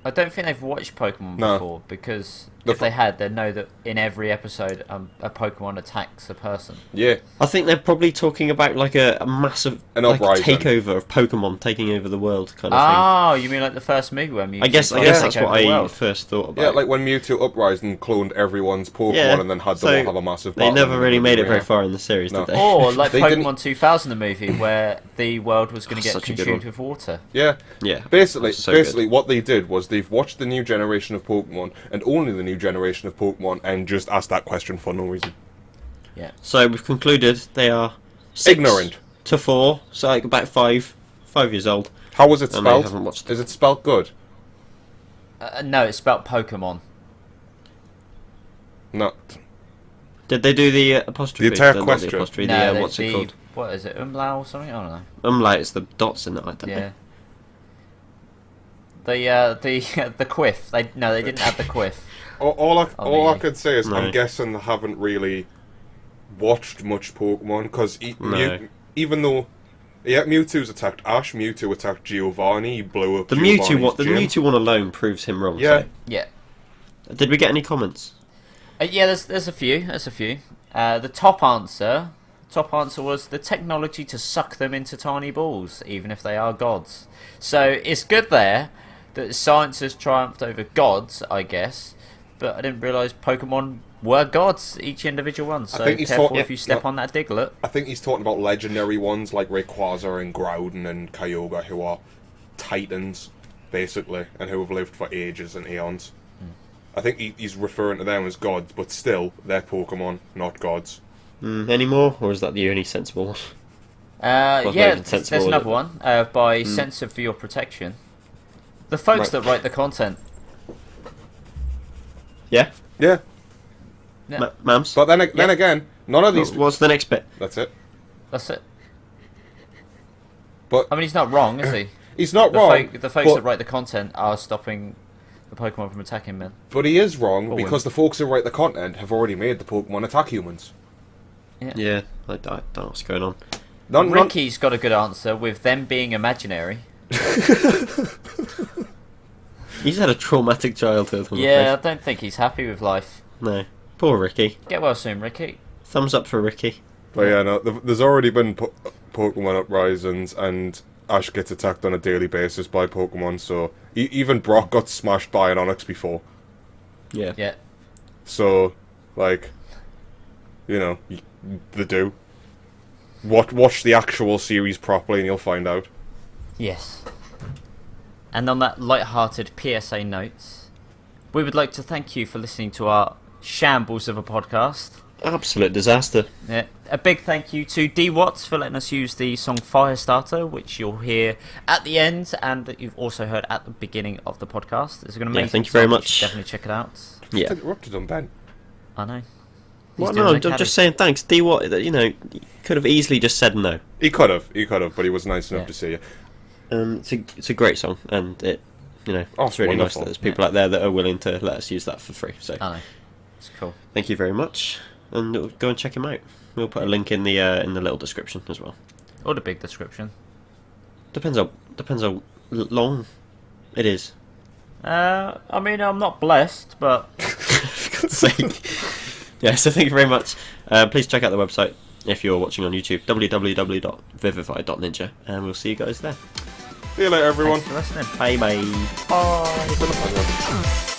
I don't think they've watched Pokemon No. before, because The if they had, they'd know that in every episode a Pokemon attacks a person. Yeah. I think they're probably talking about like a massive An like uprising. takeover of Pokemon taking over the world kind of Oh, you mean like the first movie where Mewtwo thing. I guess tried to that's take what over the I world? first thought about. Yeah, like when Mewtwo uprised and cloned everyone's Pokemon Yeah, and then had so them all have a massive they battle never and really made it very yeah. far in the series, No. did they? Or like They Pokemon didn't- 2000, the movie, where the world was going to get Such a good consumed one. with water. Yeah. Yeah. Basically, So basically, what they did was they've watched the new generation of Pokemon and only the new generation of Pokemon and just asked that question for no reason. So we've concluded they are 6 Ignorant. to 4, so like about 5 years old. How was it And they spelled? haven't watched Is it spelled good? No, it's spelled Pokemon. No. Did they do the apostrophe? The entire not question. The apostrophe, No, the, what's it called? What is it, Umlau or something? I don't know. Umlaut is the dots in it, I don't Yeah. know. The quiff. They didn't add the quiff. All I the- could say is No. I'm guessing they haven't really watched much Pokemon because No. even though Mewtwo's attacked Ash, Mewtwo attacked Giovanni, he blew up The Giovanni's gym. Mewtwo one alone proves him wrong. Yeah. Yeah. So. Did we get any comments? Yeah, there's a few. The top answer was the technology to suck them into tiny balls, even if they are gods. So it's good there that science has triumphed over gods, I guess. But I didn't realise Pokemon were gods, each individual one. So think he's careful talking- if you step on that Diglett. I think he's talking about legendary ones like Rayquaza and Groudon and Kyogre, who are titans, basically, and who have lived for ages and eons. I think he's referring to them as gods, but still, they're Pokemon, not gods. Any more, or is that the only sensible one? Yeah, not there's sensible, another is it? one by Censor for Your Protection. The folks Right. that write the content. Yeah, Yeah, Yeah, Mams. but then again, none of these. What's the next bit? That's it. that's it. But I mean, he's not wrong, is he? he's not The, wrong. the folks but, that write the content are stopping the Pokemon from attacking men. but he is wrong Or because the folks who write the content have already made the Pokemon attack humans. Yeah, I don't know what's going on. Ricky's got a good answer with them being imaginary. He's had a traumatic childhood. I'm Yeah, I afraid. don't think he's happy with life. No. Poor Ricky. Get well soon, Ricky. Thumbs up for Ricky. But yeah, no, there's already been Pokemon uprisings, and Ash gets attacked on a daily basis by Pokemon. So even Brock got smashed by an Onix before. Yeah. Yeah. So, like, you know, they do. Watch the actual series properly, and you'll find out. Yes. And on that light-hearted PSA note, we would like to thank you for listening to our shambles of a podcast. Absolute disaster. Yeah. A big thank you to D.Watt for letting us use the song Firestarter, which you'll hear at the end and that you've also heard at the beginning of the podcast. It's an amazing thank you very song, much. should definitely check it out. Yeah. Interrupted him, Ben. I know. Well, no, I'm just saying thanks. D.Watt, you know, could have easily just said no. He could have, but he was nice enough to say it. It's a great song, and it, you know, it's really nice that there's people out there that are willing to let us use that for free. So, it's cool. Thank you very much, and go and check him out. We'll put a link in the little description as well. Or the big description. Depends how long it is. I mean, I'm not blessed, but for God's sake. Yeah, so thank you very much. Please check out the website if you're watching on YouTube, www.Vivify.ninja, and we'll see you guys there. See you later, everyone. Thanks for listening. Bye bye. Bye. It's been a pleasure.